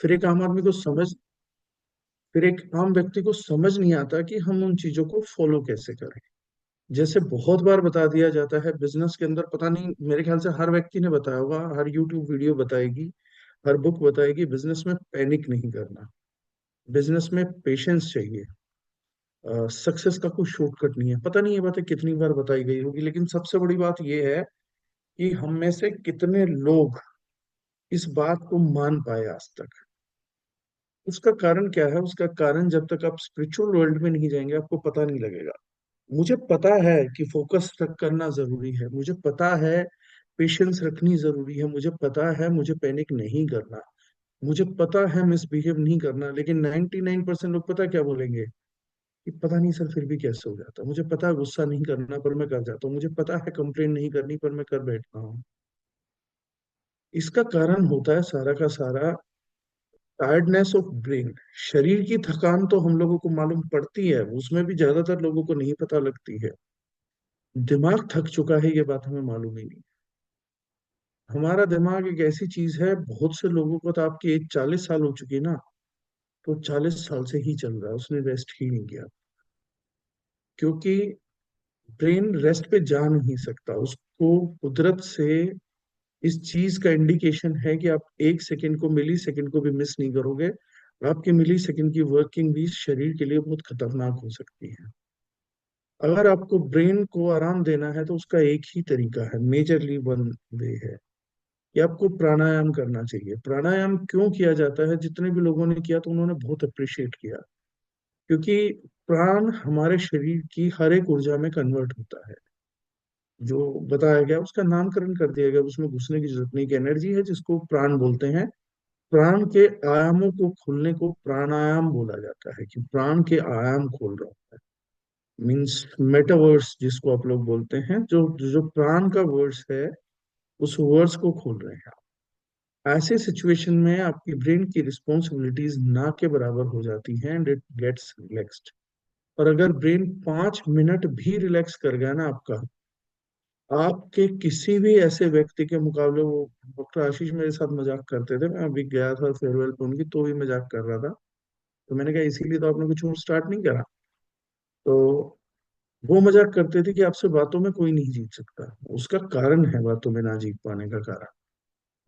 फिर एक आम आदमी को समझ फिर एक आम व्यक्ति को समझ नहीं आता कि हम उन चीजों को फॉलो कैसे करें। जैसे बहुत बार बता दिया जाता है बिजनेस के अंदर, पता नहीं, मेरे ख्याल से हर व्यक्ति ने बताया होगा, हर यूट्यूब वीडियो बताएगी, हर बुक बताएगी, बिजनेस में पैनिक नहीं करना, बिजनेस में पेशेंस चाहिए, सक्सेस का कोई शॉर्टकट नहीं है। पता नहीं ये बातें कितनी बार बताई गई होगी, लेकिन सबसे बड़ी बात ये है कि हम में से कितने लोग इस बात को मान पाए आज तक। उसका कारण क्या है? उसका कारण जब तक आप स्पिरिचुअल वर्ल्ड में नहीं जाएंगे आपको पता नहीं लगेगा। मुझे पता है कि फोकस रख करना जरूरी है, मुझे पता है पेशेंस रखनी जरूरी है, मुझे पता है मुझे पैनिक नहीं करना, मुझे पता है मिसबिहेव नहीं करना, लेकिन 99% लोग पता क्या बोलेंगे कि पता नहीं सर फिर भी कैसे हो जाता, मुझे पता है गुस्सा नहीं करना पर मैं कर जाता हूँ, मुझे पता है कंप्लेन नहीं करनी पर मैं कर बैठता हूँ। इसका कारण होता है सारा का सारा टायर्डनेस ऑफ ब्रेन। शरीर की थकान तो हम लोगों को मालूम पड़ती है, उसमें भी ज्यादातर लोगों को नहीं पता लगती है। दिमाग थक चुका है ये बात हमें मालूम ही नहीं। हमारा दिमाग एक ऐसी चीज है, बहुत से लोगों को, तो आपकी एज 40 साल हो चुकी है ना, तो 40 साल से ही चल रहा है, उसने रेस्ट ही नहीं किया। क्योंकि ब्रेन रेस्ट पे जा नहीं सकता, उसको कुदरत से इस चीज का इंडिकेशन है कि आप 1 सेकंड को, मिली सेकंड को भी मिस नहीं करोगे। आपके मिली सेकंड की वर्किंग भी शरीर के लिए बहुत खतरनाक हो सकती है। अगर आपको ब्रेन को आराम देना है तो उसका एक ही तरीका है, मेजरली वन वे है कि आपको प्राणायाम करना चाहिए। प्राणायाम क्यों किया जाता है? जितने भी लोगों ने किया तो उन्होंने बहुत अप्रिशिएट किया, क्योंकि प्राण हमारे शरीर की हर एक ऊर्जा में कन्वर्ट होता है। जो बताया गया उसका नामकरण कर दिया गया, उसमें घुसने की जरूरत नहीं, कि एनर्जी है जिसको प्राण बोलते हैं। प्राण के आयामों को खोलने को प्राणायाम बोला जाता है, कि प्राण के आयाम खोल रहा है। मीन्स मेटावर्स जिसको आप लोग बोलते हैं, जो जो प्राण का वर्ड्स है, उस वर्ड्स को खोल रहे हैं। ऐसे सिचुएशन में आपकी ब्रेन की रिस्पॉन्सिबिलिटीज ना के बराबर हो जाती हैं एंड इट गेट्स रिलैक्स्ड। और अगर ब्रेन 5 मिनट भी रिलैक्स कर गया ना आपका, आपके किसी भी ऐसे व्यक्ति के मुकाबले, वो डॉक्टर आशीष मेरे साथ मजाक करते थे, मैं अभी गया था फेयरवेल पे उनकी, तो भी मजाक कर रहा था। तो मैंने कहा इसीलिए तो आपने कुछ और स्टार्ट नहीं करा। तो वो मजाक करते थे कि आपसे बातों में कोई नहीं जीत सकता। उसका कारण है बातों में ना जीत पाने का कारण,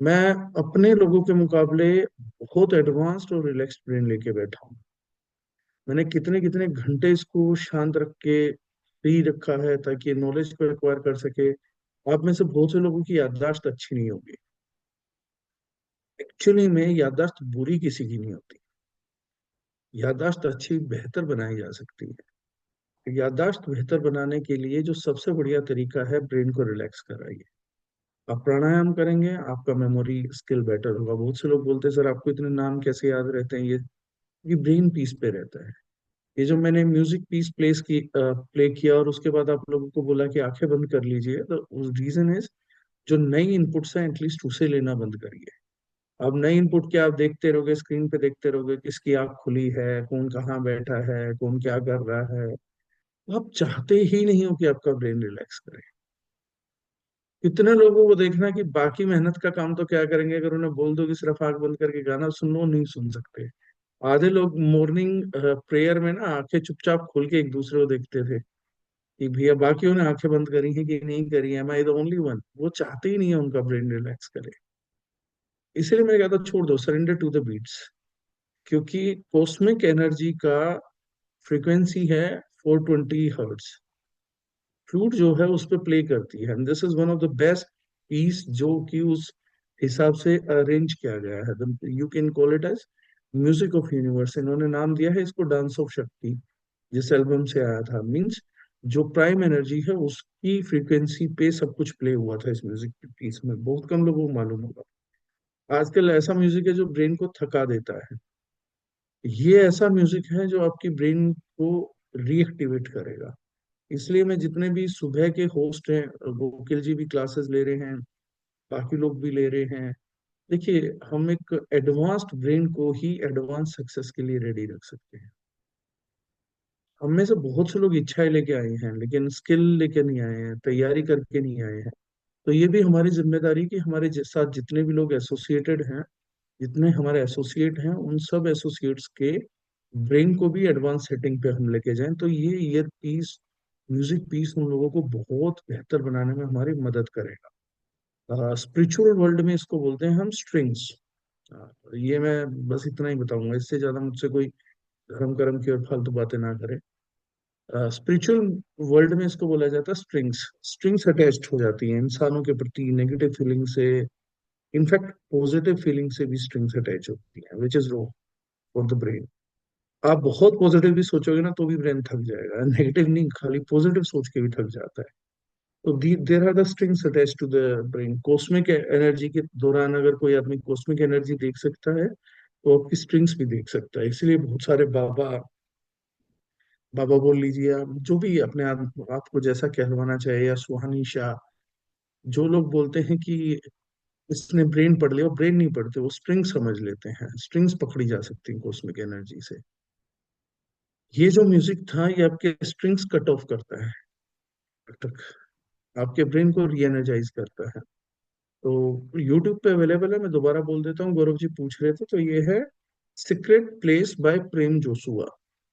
मैं अपने लोगों के मुकाबले बहुत एडवांस्ड और रिलैक्स्ड ब्रेन लेके बैठा हूँ। मैंने कितने कितने घंटे इसको शांत रख के फ्री रखा है ताकि नॉलेज को एक्वायर कर सके। आप में से बहुत से लोगों की याददाश्त अच्छी नहीं होगी। एक्चुअली में याददाश्त बुरी किसी की नहीं होती, याददाश्त अच्छी बेहतर बनाई जा सकती है। याददाश्त बेहतर बनाने के लिए जो सबसे बढ़िया तरीका है, ब्रेन को रिलैक्स कराइए। आप प्राणायाम करेंगे आपका मेमोरी स्किल बेटर होगा। बहुत से लोग बोलते हैं सर आपको इतने नाम कैसे याद रहते हैं, ये ब्रेन पीस पे रहता है। ये जो मैंने म्यूजिक पीस प्ले किया और उसके बाद आप लोगों को बोला कि आंखें बंद कर लीजिए, तो उस रीजन इज, जो नई इनपुट्स है एटलीस्ट उसे लेना बंद करिए। अब नई इनपुट क्या, आप देखते रहोगे, स्क्रीन पे देखते रहोगे, किसकी आंख खुली है, कौन कहाँ बैठा है, कौन क्या कर रहा है। आप चाहते ही नहीं हो कि आपका ब्रेन रिलैक्स करे। कितने लोगों को देखना कि बाकी मेहनत का काम तो क्या करेंगे, अगर उन्हें बोल दो कि सिर्फ आंख बंद करके गाना सुन लो, नहीं सुन सकते। आधे लोग मॉर्निंग प्रेयर में ना आंखें चुपचाप खोल के एक दूसरे को देखते थे कि भैया बाकियों ने आंखें बंद करी हैं कि नहीं करी है, am I the only one. वो चाहते ही नहीं है उनका ब्रेन रिलैक्स करे। इसलिए मैंने कहा था छोड़ दो, सरेंडर टू द बीट्स। क्योंकि कॉस्मिक एनर्जी का फ्रीक्वेंसी है 420 हर्ट्स। फ्लूट जो है उस पर प्ले करती है, this is one of the best piece जो कि उस हिसाब से अरेंज किया गया है। You can call it as music of universe. इन्होंने नाम दिया है इसको डांस ऑफ शक्ति, जिस एल्बम से आया था। मींस जो प्राइम एनर्जी है उसकी फ्रीक्वेंसी पे सब कुछ प्ले हुआ था इस म्यूजिक पीस में, बहुत कम लोगों को मालूम होगा। आजकल ऐसा म्यूजिक है जो ब्रेन को थका देता है, ये ऐसा म्यूजिक है जो आपकी ब्रेन को रीएक्टिवेट करेगा। इसलिए मैं जितने भी सुबह के होस्ट हैं, गोकिल जी भी क्लासेस ले रहे हैं, बाकी लोग भी ले रहे हैं। देखिए, हम एक एडवांस्ड ब्रेन को ही एडवांस सक्सेस के लिए रेडी रख सकते हैं। हम में से बहुत से लोग इच्छाएं लेके आए हैं लेकिन स्किल लेके नहीं आए हैं, तैयारी करके नहीं आए हैं। तो ये भी हमारी जिम्मेदारी कि हमारे साथ जितने भी लोग एसोसिएटेड हैं, जितने हमारे एसोसिएट हैं उन सब एसोसिएट्स के ब्रेन को भी एडवांस सेटिंग पे हम लेके जाएं, तो ये ईयर पीस, म्यूजिक पीस उन लोगों को बहुत बेहतर बनाने में हमारी मदद करेगा। स्पिरिचुअल वर्ल्ड में इसको बोलते हैं हम स्ट्रिंग्स। ये मैं बस इतना ही बताऊंगा, इससे ज्यादा मुझसे कोई धर्म कर्म की और फालतू बातें ना करे। स्पिरिचुअल वर्ल्ड में इसको बोला जाता है स्ट्रिंग्स। स्ट्रिंग्स अटैच्ड हो जाती हैं इंसानों के प्रति नेगेटिव फीलिंग से, इनफैक्ट पॉजिटिव फीलिंग से भी स्ट्रिंग्स अटैच होती हैं, which is raw for the brain. आप बहुत पॉजिटिव भी सोचोगे ना तो भी ब्रेन थक जाएगा, नेगेटिव नहीं, खाली पॉजिटिव सोच के भी थक जाता है। तो there are the strings attach to the brain. Cosmic energy के दौरान अगर कोई आदमी कॉस्मिक एनर्जी देख सकता है तो आपकी स्ट्रिंग्स भी देख सकता है। इसलिए बहुत सारे बाबा, बाबा बोल लीजिए आप, जो भी अपने आपको जैसा कहलवाना चाहे, या सुहानी शाह, जो लोग बोलते हैं कि इसने ब्रेन पढ़ लिया, वो ब्रेन नहीं पढ़ते, वो स्ट्रिंग समझ लेते हैं। स्ट्रिंग्स पकड़ी जा सकती हैं कॉस्मिक एनर्जी से। ये जो म्यूजिक था ये आपके स्ट्रिंग्स कट ऑफ करता है, तक आपके ब्रेन को री एनर्जाइज करता है। तो यूट्यूब पे अवेलेबल है, मैं दोबारा बोल देता हूँ, गौरव जी पूछ रहे थे, तो ये है secret place by Prem Joshua,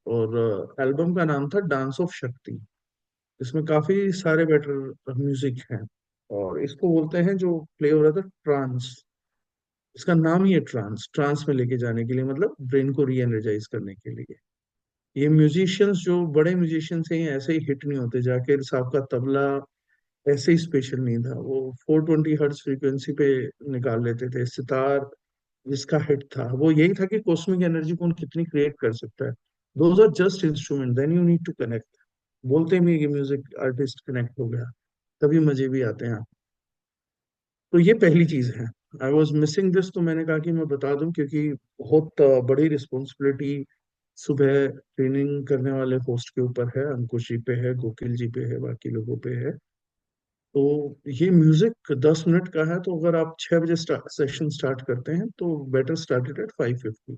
और एल्बम का नाम था डांस ऑफ शक्ति। इसमें काफी सारे बेटर म्यूजिक हैं, और इसको बोलते हैं जो प्ले हो रहा था ट्रांस। इसका नाम ही है ट्रांस, ट्रांस में लेके जाने के लिए, मतलब ब्रेन को री एनर्जाइज करने के लिए। ये म्यूजिशियंस जो बड़े म्यूजिशियंस हैं ये ऐसे ही हिट नहीं होते, जाकिर साहब का तबला ऐसे ही स्पेशल नहीं था, वो 420 हर्ट्ज फ्रीक्वेंसी पे निकाल लेते थे। सितार जिसका हिट था वो यही था कि कॉस्मिक एनर्जी कौन कितनी क्रिएट कर सकता है। Those are just instrument, then you need to connect. बोलते भी हैं कि म्यूजिक आर्टिस्ट कनेक्ट हो गया, तभी मजे भी आते हैं। तो ये पहली चीज है। आई वॉज मिसिंग दिस, तो मैंने कहा कि मैं बता दूं, क्योंकि बहुत बड़ी रिस्पॉन्सिबिलिटी सुबह ट्रेनिंग करने वाले होस्ट के ऊपर है, अंकुश जी पे है, गोकिल जी पे है, बाकी लोगों पे है। तो ये म्यूजिक 10 मिनट का है, तो अगर आप 6 बजे सेशन स्टार्ट करते हैं तो बेटर स्टार्टेड एट 5:50।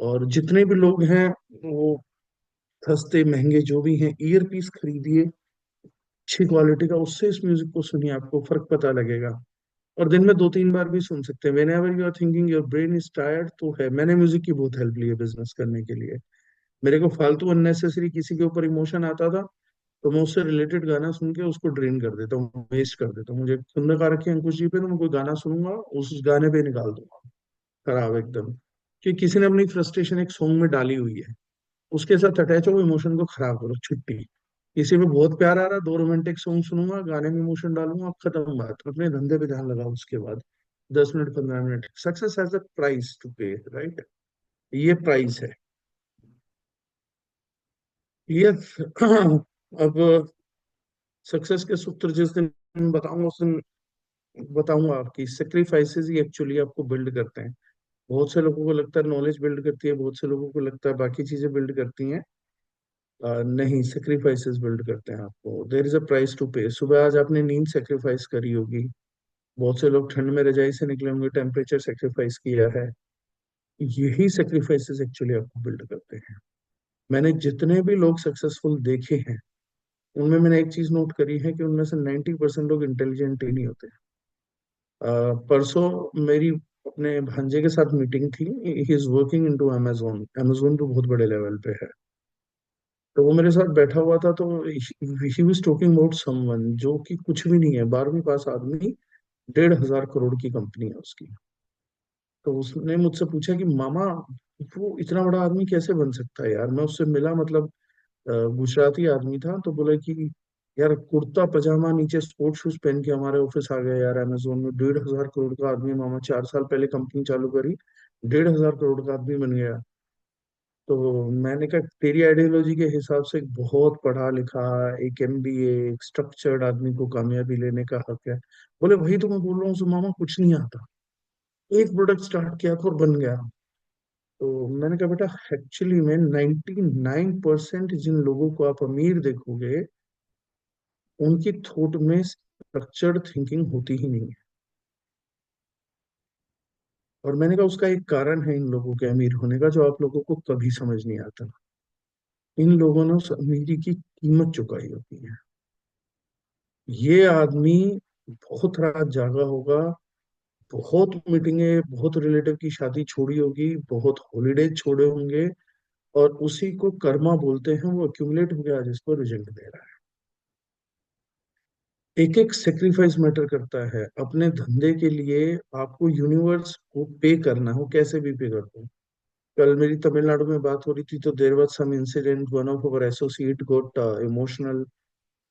और जितने भी लोग हैं वो सस्ते महंगे जो भी हैं, ईयर पीस खरीदिए अच्छी क्वालिटी का, उससे इस म्यूजिक को सुनिए, आपको फर्क पता लगेगा। और दिन में 2-3 बार भी सुन सकते हैं। Whenever you are thinking your brain is tired, तो है, मैंने म्यूजिक की बहुत हेल्प ली है बिजनेस करने के लिए। मेरे को फालतू अननेसेसरी किसी के ऊपर इमोशन आता था, तो मैं उससे रिलेटेड गाना सुन के उसको ड्रेन कर देता हूँ, वेस्ट कर देता हूँ। मुझे सुन रखा रखी है अंकुश जी पे, तो मैं कोई गाना सुनूंगा, उस गाने पे निकाल दूंगा खराब एकदम, कि किसी ने अपनी फ्रस्ट्रेशन एक सॉन्ग में डाली हुई है, उसके साथ अटैच हो, इमोशन को खराब करो, छुट्टी। किसी में बहुत प्यार आ रहा है, 2 रोमांटिक सॉन्ग सुनूंगा, गाने में इमोशन डालूंगा, खत्म बात, अपने धंधे पे ध्यान लगाओ उसके बाद। 10 minute 15 minute, success has a price to pay, right? ये प्राइस है ये। अब सक्सेस के सूत्र जिस दिन बताऊंगा उस दिन बताऊंगा। आपकी सेक्रीफाइसेस ही एक्चुअली आपको बिल्ड करते हैं। बहुत से लोगों को लगता है नॉलेज बिल्ड करती है, बहुत से लोगों को लगता है बाकी चीजें बिल्ड करती हैं। नहीं, सेक्रीफाइसेस बिल्ड करते हैं आपको। There is a price to pay. सुबह आज आपने नींद सेक्रीफाइस करी होगी, बहुत से लोग ठंड में रजाई से निकले होंगे, टेम्परेचर सेक्रीफाइस किया है। यही सेक्रीफाइसेस एक्चुअली आपको बिल्ड करते हैं। मैंने जितने भी लोग सक्सेसफुल देखे हैं उनमें मैंने एक चीज नोट करी है कि उनमें से 90% लोग इंटेलिजेंट ही नहीं होते। परसों मेरी अपने भांजे के साथ मीटिंग थी। He is working into Amazon, Amazon पे बहुत बड़े लेवल पे है। तो वो मेरे साथ बैठा हुआ था, तो he was talking about someone जो कि कुछ भी नहीं है, 12वीं पास आदमी, 1,500 करोड़ की कंपनी है उसकी। तो उसने मुझसे पूछा कि मामा, वो इतना बड़ा आदमी कैसे बन सकता है यार? मैं उससे मिला, मतलब गुजराती आदमी था, तो बोला कि यार कुर्ता पजामा नीचे स्पोर्ट्स शूज पहन के हमारे ऑफिस आ गया यार, अमेजोन में 1,500 करोड़ का आदमी है मामा, 4 साल पहले कंपनी चालू करी, 1,500 करोड़ का आदमी बन गया। तो मैंने कहा तेरी आइडियोलॉजी के हिसाब से एक बहुत पढ़ा लिखा, एक एमबीए, एक स्ट्रक्चर्ड आदमी को कामयाबी लेने का हक है। बोले वही तो मैं बोल रहा हूँ, सो मामा कुछ नहीं आता, एक प्रोडक्ट स्टार्ट किया था और बन गया। तो मैंने कहा बेटा, एक्चुअली में 99% जिन लोगों को आप अमीर देखोगे उनकी थॉट में स्ट्रक्चर्ड थिंकिंग होती ही नहीं है। और मैंने कहा उसका एक कारण है इन लोगों के अमीर होने का, जो आप लोगों को कभी समझ नहीं आता। इन लोगों ने उस अमीरी की कीमत चुकाई होती है। ये आदमी बहुत रात जागा होगा, बहुत मीटिंगें, बहुत रिलेटिव की शादी छोड़ी होगी, बहुत हॉलीडेज छोड़े होंगे, और उसी को कर्मा बोलते हैं, वो एक्यूमुलेट हो गया आज इस पर रिजल्ट दे रहा है। एक एक सेक्रीफाइस मैटर करता है अपने धंधे के लिए। आपको यूनिवर्स को पे करना हो, कैसे भी पे करते हो। कल मेरी तमिलनाडु में बात हो रही थी, तो there was some incident, one of our associate got emotional.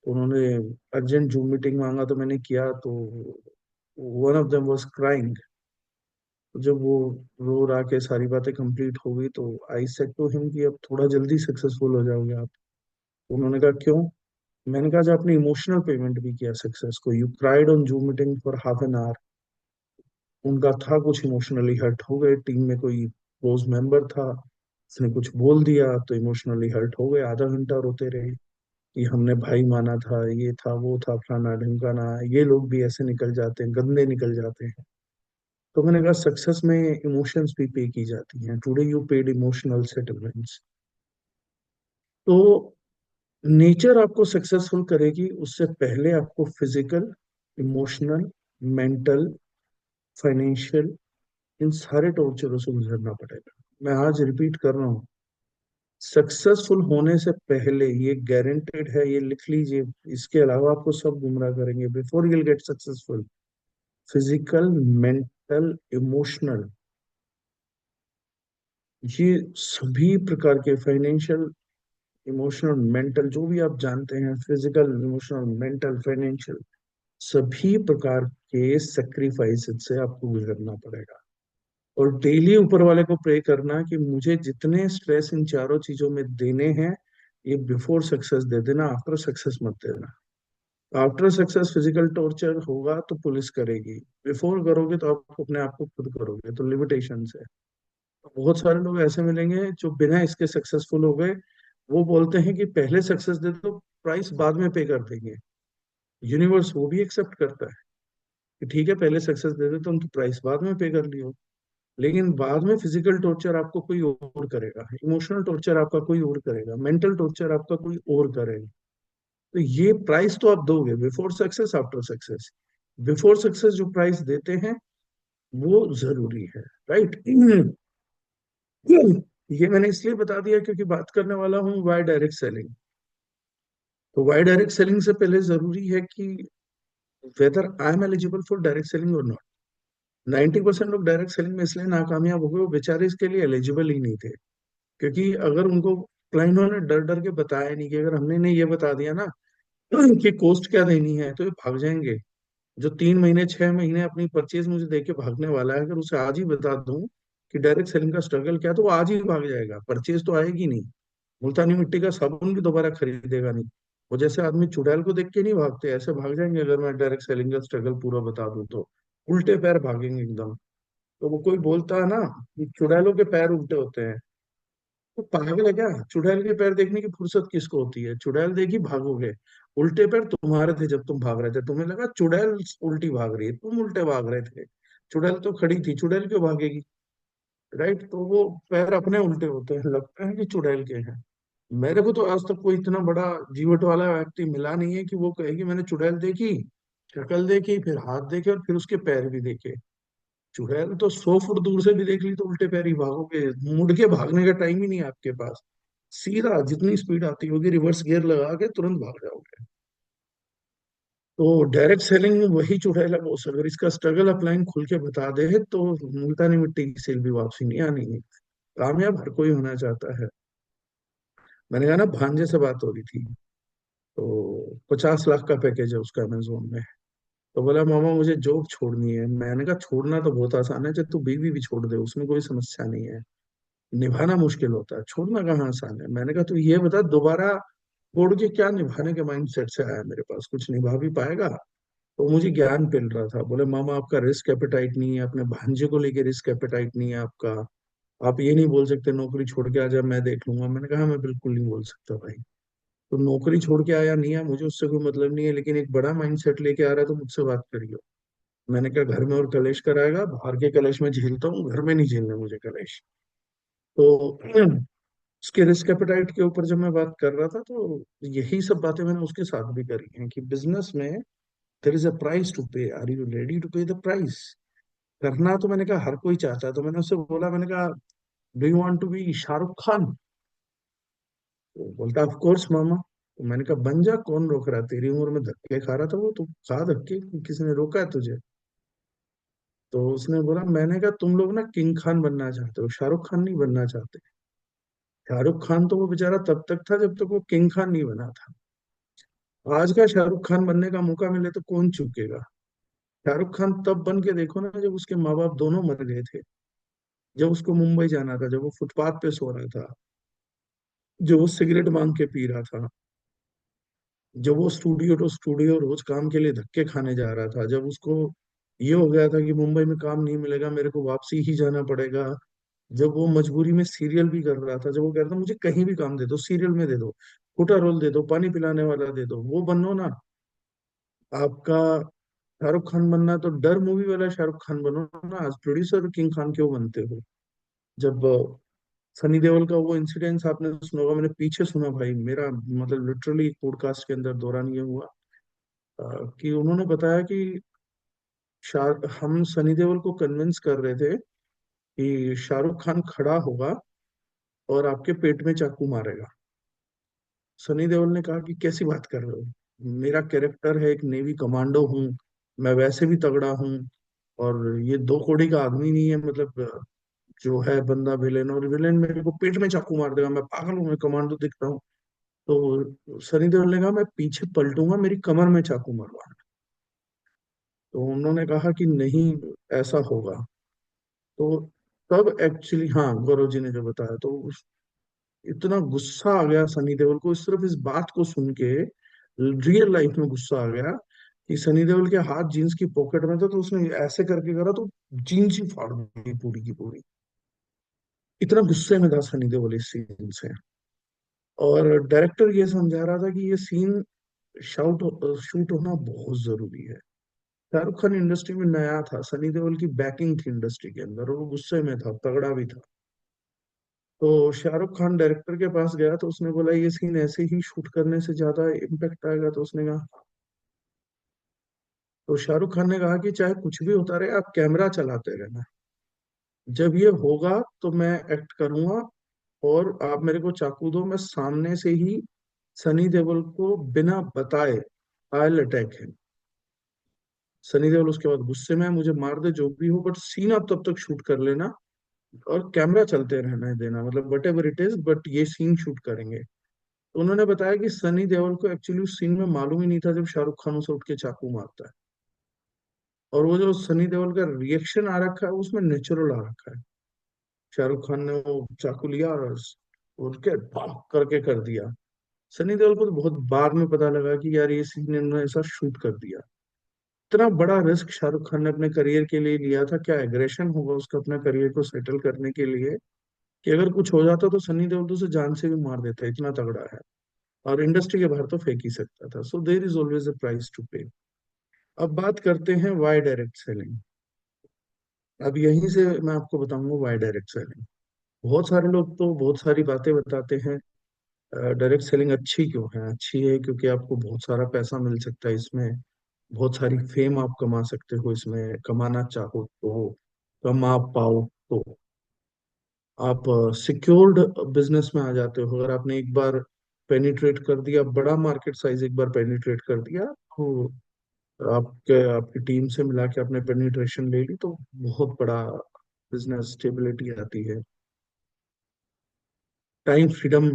उन्होंने अर्जेंट जूम मीटिंग मांगा, तो मैंने किया, तो one of them was crying. जब वो रो रा के सारी बातें कंप्लीट हो गई, तो आई सेड टू हिम कि अब थोड़ा जल्दी सक्सेसफुल हो जाओगे आप। उन्होंने कहा क्यों? मैंने कहा, जब आपने इमोशनल पेमेंट भी किया सक्सेस को, you cried on zoom meeting for half an hour. उनका था कुछ इमोशनली हर्ट हो गए, टीम में कोई क्लोज मेंबर था, उसने कुछ बोल दिया तो इमोशनली हर्ट हो गए, आधा घंटा रोते रहे कि हमने भाई माना था, ये था वो था, फलाना ढिमकाना। ये लोग भी ऐसे निकल जाते हैं, गंदे निकल जाते हैं। तो मैंने कहा, सक्सेस में इमोशंस भी पे की जाती हैं। Today you paid emotional settlements. तो नेचर आपको सक्सेसफुल करेगी, उससे पहले आपको फिजिकल, इमोशनल, मेंटल, फाइनेंशियल, इन सारे टॉर्चरों से गुजरना पड़ेगा। मैं आज रिपीट कर रहा हूँ, सक्सेसफुल होने से पहले ये गारंटेड है, ये लिख लीजिए। इसके अलावा आपको सब गुमराह करेंगे। Before you get successful, physical, mental, emotional, ये सभी प्रकार के, फाइनेंशियल, इमोशनल, मेंटल, जो भी आप जानते हैं, फिजिकल, इमोशनल, मेंटल, फाइनेंशियल, सभी प्रकार के सेक्रीफाइस से आपको गुजरना पड़ेगा। और डेली ऊपर वाले को प्रे करना कि मुझे जितने स्ट्रेस इन चारों चीजों में देने हैं, ये बिफोर सक्सेस दे देना, आफ्टर सक्सेस मत देना। आफ्टर सक्सेस फिजिकल टॉर्चर होगा तो पुलिस करेगी, बिफोर करोगे तो आप अपने आप को खुद करोगे, तो लिमिटेशन है। तो बहुत सारे लोग ऐसे मिलेंगे जो बिना इसके सक्सेसफुल हो गए। वो बोलते हैं कि पहले सक्सेस दे दो, प्राइस बाद में पे कर देंगे। यूनिवर्स वो भी एक्सेप्ट करता है कि ठीक है, पहले सक्सेस दे दे, तुम तो प्राइस बाद में पे कर लियो। लेकिन बाद में फिजिकल टॉर्चर आपको कोई और करेगा, इमोशनल टॉर्चर आपका कोई और करेगा, मेंटल टॉर्चर आपका कोई और करेगा। तो ये प्राइस तो आप दोगे before success, after success. Before success जो प्राइस देते हैं वो जरूरी है, राइट? ये मैंने इसलिए बता दिया क्योंकि बात करने वाला हूँ वाई डायरेक्ट सेलिंग। तो वाई डायरेक्ट सेलिंग से पहले जरूरी है कि whether I am eligible for direct selling और नॉट। 90% लोग डायरेक्ट सेलिंग में इसलिए नाकामयाब हो गए, वो बेचारे इसके लिए एलिजिबल ही नहीं थे। क्योंकि अगर उनको क्लाइंटों ने डर डर के बताया नहीं, कि अगर हमने इन्हें ये बता दिया ना कि कॉस्ट क्या देनी है, तो ये भाग जाएंगे। जो 3 महीने 6 महीने अपनी परचेज मुझे दे के भागने वाला है, अगर उसे आज ही बता दूं कि डायरेक्ट सेलिंग का स्ट्रगल क्या है, तो वो आज ही भाग जाएगा, परचेज तो आएगी नहीं। मुल्तानी मिट्टी का साबुन भी दोबारा खरीदेगा नहीं। वो जैसे आदमी चुड़ैल को देख के नहीं भागते, ऐसे भाग जाएंगे अगर मैं डायरेक्ट सेलिंग का स्ट्रगल पूरा बता दूं तो। उल्टे पैर भागेंगे एकदम। तो वो कोई बोलता है ना कि चुड़ैलों के पैर उल्टे होते हैं, तो पागल है क्या? चुड़ैल के पैर देखने की फुर्सत किसको होती है? चुड़ैल देखी भागोगे। उल्टे पैर तुम्हारे थे जब तुम भाग रहे थे, तुम्हें लगा चुड़ैल उल्टी भाग रही है, तुम उल्टे भाग रहे थे। चुड़ैल तो खड़ी थी, चुड़ैल क्यों भागेगी? राइट? तो वो पैर अपने उल्टे होते हैं, लगता है कि चुड़ैल के हैं। मेरे को तो आज तक कोई इतना बड़ा जीवट वाला व्यक्ति मिला नहीं है कि वो कहेगी मैंने चुड़ैल देखी, शक्ल देखी, फिर हाथ देखे और फिर उसके पैर भी देखे। चुड़ैल तो 100 फुट दूर से भी देख ली तो उल्टे पैर ही भागोगे, मुड़ के भागने का टाइम ही नहीं है आपके पास। सीधा जितनी स्पीड आती होगी रिवर्स गियर लगा के तुरंत भाग जाओगे। तो डायरेक्ट सेलिंग में वही चुड़ैल है बॉस, अगर इसका स्ट्रगल अपलाइन खुल के बता दे तो मुल्तानी मिट्टी की सेल भी वापसी नहीं आनी है। कामयाब हर कोई होना चाहता है। मैंने कहा ना, भांजे से बात हो रही थी, तो 50 लाख का पैकेज है उसका अमेजोन में। तो बोला मामा मुझे जॉब छोड़नी है। मैंने कहा छोड़ना तो बहुत आसान है, जब तू बीवी भी छोड़ दे उसमें कोई समस्या नहीं है। निभाना मुश्किल होता है, छोड़ना कहाँ आसान है। मैंने कहा तू ये बता, दोबारा छोड़ के क्या निभाने के माइंड सेट से आया मेरे पास, कुछ निभा भी पाएगा? तो मुझे ज्ञान मिल रहा था। बोले मामा आपका रिस्क एपेटाइट नहीं है, अपने भांजे को लेके रिस्क एपेटाइट नहीं है आपका। आप ये नहीं बोल सकते नौकरी छोड़ के आ जा मैं देख लूंगा। मैंने कहा मैं बिल्कुल नहीं बोल सकता भाई। तो नौकरी छोड़ के आया नहीं है, मुझे उससे कोई मतलब नहीं है, लेकिन एक बड़ा माइंड सेट लेके आ रहा है तो मुझसे बात करियो। मैंने कहा घर में और कलेश कराएगा, बाहर के कलेश में झेलता हूँ, घर में नहीं झेलने मुझे कलेश। तो उसके रिस्क एपेटाइट के ऊपर जब मैं बात कर रहा था, तो यही सब बातें मैंने उसके साथ भी करी हैं कि बिजनेस में there is a price to pay, are you ready to pay the price? करना तो मैंने कहा हर कोई चाहता है, तो मैंने उससे बोला, मैंने कहा do you want to be Shahrukh Khan? तो बोलता ऑफ कोर्स मामा। तो मैंने कहा बन जा, कौन रोक रहा है, तेरी उम्र में धक्के खा रहा था वो, तो खा धक्के, किसने रोका है तुझे? तो उसने बोला, मैंने कहा तुम लोग ना किंग खान बनना चाहते हो, शाहरुख खान नहीं बनना चाहते। शाहरुख खान तो वो बेचारा तब तक था जब तक वो किंग खान नहीं बना था। आज का शाहरुख खान बनने का मौका मिले तो कौन चूकेगा? शाहरुख खान तब बन के देखो ना जब उसके माँ बाप दोनों मर गए थे, जब उसको मुंबई जाना था, जब वो फुटपाथ पे सो रहा था, जब वो सिगरेट मांग के पी रहा था, जब वो स्टूडियो टू स्टूडियो रोज काम के लिए धक्के खाने जा रहा था, जब उसको ये हो गया था कि मुंबई में काम नहीं मिलेगा, मेरे को वापसी ही जाना पड़ेगा, जब वो मजबूरी में सीरियल भी कर रहा था, जब वो कह रहा था मुझे कहीं भी काम दे दो, सीरियल में दे दो, छोटा रोल दे दो, पानी पिलाने वाला दे दो, वो बनो ना। आपका शाहरुख खान बनना है तो डर मूवी वाला शाहरुख खान बनो ना, आज प्रोड्यूसर किंग खान क्यों बनते हो? जब सनी देओल का वो इंसिडेंस आपने सुना होगा, मैंने पीछे सुना भाई, मेरा मतलब लिटरली पॉडकास्ट के अंदर दौरान ये हुआ कि उन्होंने बताया कि हम सनी देओल को कन्विंस कर रहे थे कि शाहरुख खान खड़ा होगा और आपके पेट में चाकू मारेगा। सनी देओल ने कहा कि कैसी बात कर रहे हो, मेरा कैरेक्टर है एक नेवी कमांडो हूँ, मैं वैसे भी तगड़ा हूँ, और ये 2 कौड़ी का आदमी नहीं है, मतलब जो है बंदा विलेन, और विलेन मेरे को पेट में चाकू मार देगा, मैं पागल हूँ, मैं कमांडो दिखता हूँ। तो सनी देओल ने कहा मैं पीछे पलटूंगा, मेरी कमर में चाकू मारवा। तो उन्होंने कहा कि नहीं, ऐसा होगा। तो तब एक्चुअली हाँ, गौरव जी ने जो बताया, तो इतना गुस्सा आ गया सनी देओल को, सिर्फ इस बात को सुन के रियल लाइफ में गुस्सा आ गया कि सनी देओल के हाथ जीन्स की पॉकेट में था, तो उसने ऐसे करके करा तो जीन्स ही फाड़ दी पूरी की पूरी। इतना गुस्से में था सनी देओल इस सीन से। और डायरेक्टर ये समझा रहा था कि ये सीन शाउट शूट होना बहुत जरूरी है। शाहरुख खान इंडस्ट्री में नया था, सनी देओल की बैकिंग थी इंडस्ट्री के अंदर, और वो गुस्से में था, तगड़ा भी था। तो शाहरुख खान डायरेक्टर के पास गया, तो उसने बोला ये सीन ऐसे ही शूट करने से ज्यादा इम्पेक्ट आएगा, तो उसने कहा। तो शाहरुख खान ने कहा कि चाहे कुछ भी होता रहे, आप कैमरा चलाते रहना, जब ये होगा तो मैं एक्ट करूंगा, और आप मेरे को चाकू दो, मैं सामने से ही सनी देओल को बिना बताए आई अटैक है। सनी देओल उसके बाद गुस्से में है, मुझे मार दे जो भी हो, बट सीन आप तब तक शूट कर लेना, और कैमरा चलते रहने देना, मतलब what ever it is, but ये सीन शूट करेंगे। तो उन्होंने बताया कि सनी देओल को एक्चुअली उस सीन में मालूम ही नहीं था जब शाहरुख खान उसे उठ के चाकू मारता है, और वो जो सनी देओल का रिएक्शन आ रखा है उसमें नेचुरल आ रखा है। शाहरुख खान ने वो चाकू लिया और उठ के भाग करके कर दिया। सनी देओल को तो बहुत बाद में पता लगा कि यार ये सीन इन्होंने ऐसा शूट कर दिया। इतना बड़ा रिस्क शाहरुख खान ने अपने करियर के लिए लिया था, क्या एग्रेशन होगा उसका अपने करियर को सेटल करने के लिए, कि अगर कुछ हो जाता तो सनी देओल तो उसे जान से भी मार देता, इतना तगड़ा है, और इंडस्ट्री के बाहर तो फेंक ही सकता था। So there is always a price to pay. अब बात करते हैं वाई डायरेक्ट सेलिंग। अब यहीं से मैं आपको बताऊंगा वाई डायरेक्ट सेलिंग। बहुत सारे लोग तो बहुत सारी बातें बताते हैं, डायरेक्ट सेलिंग अच्छी क्यों है? अच्छी है क्योंकि आपको बहुत सारा पैसा मिल सकता है इसमें, बहुत सारी फेम आप कमा सकते हो इसमें, कमाना चाहो तो, कमा पाओ तो। आप सिक्योर्ड बिजनेस में आ जाते हो, अगर आपने एक बार पेनिट्रेट कर दिया, बड़ा मार्केट साइज एक बार पेनिट्रेट कर दिया, तो आपके आपकी टीम से मिला के आपने पेनिट्रेशन ले ली, तो बहुत बड़ा बिजनेस स्टेबिलिटी आती है। टाइम फ्रीडम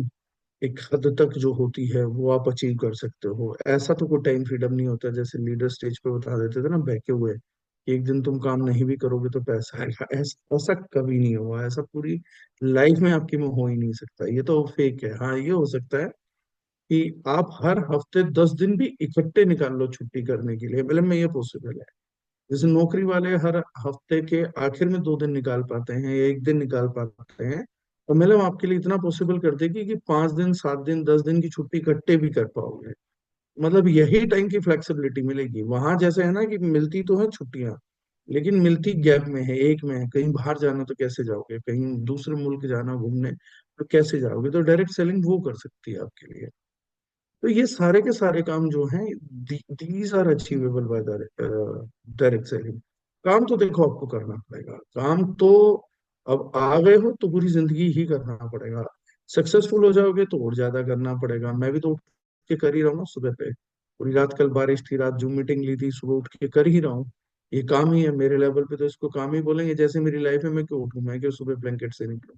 एक हद तक जो होती है वो आप अचीव कर सकते हो। ऐसा तो कोई टाइम फ्रीडम नहीं होता, जैसे लीडर स्टेज पे बता देते थे ना बहके हुए कि एक दिन तुम काम नहीं भी करोगे तो पैसा आएगा, ऐसा कभी नहीं हुआ, ऐसा पूरी लाइफ में आपकी में हो ही नहीं सकता, ये तो फेक है। हाँ, ये हो सकता है कि आप हर हफ्ते 10 दिन भी इकट्ठे निकाल लो छुट्टी करने के लिए, मतलब में ये पॉसिबल है। जैसे नौकरी वाले हर हफ्ते के आखिर में 2 दिन निकाल पाते हैं या एक दिन निकाल पाते हैं, तो मतलब आपके लिए इतना पॉसिबल कर देगी कि 5 दिन, 7 दिन, 10 दिन की छुट्टी इकट्ठे भी कर पाओगे। मतलब यही टाइम की फ्लेक्सिबिलिटी मिलेगी वहां, जैसे है ना कि मिलती तो है छुट्टियां, लेकिन मिलती गैप में है, एक में है। कहीं बाहर जाना तो कैसे जाओगे, कहीं दूसरे मुल्क जाना घूमने तो कैसे जाओगे? तो डायरेक्ट सेलिंग वो कर सकती है आपके लिए। तो ये सारे के सारे काम जो हैं, these are achievable by direct selling. काम तो देखो आपको करना पड़ेगा, काम तो अब आ गए हो तो पूरी जिंदगी ही करना पड़ेगा। सक्सेसफुल हो जाओगे तो और ज्यादा करना पड़ेगा। मैं भी तो उठ के कर ही रहा हूँ ना सुबह पे। पूरी रात कल बारिश थी, रात जूम मीटिंग ली थी, सुबह उठ के कर ही रहा हूँ। ये काम ही है मेरे लेवल पे, तो इसको काम ही बोलेंगे। जैसे मेरी लाइफ है, मैं क्यों उठूं, मैं क्यों सुबह ब्लैंकेट से निकलूं।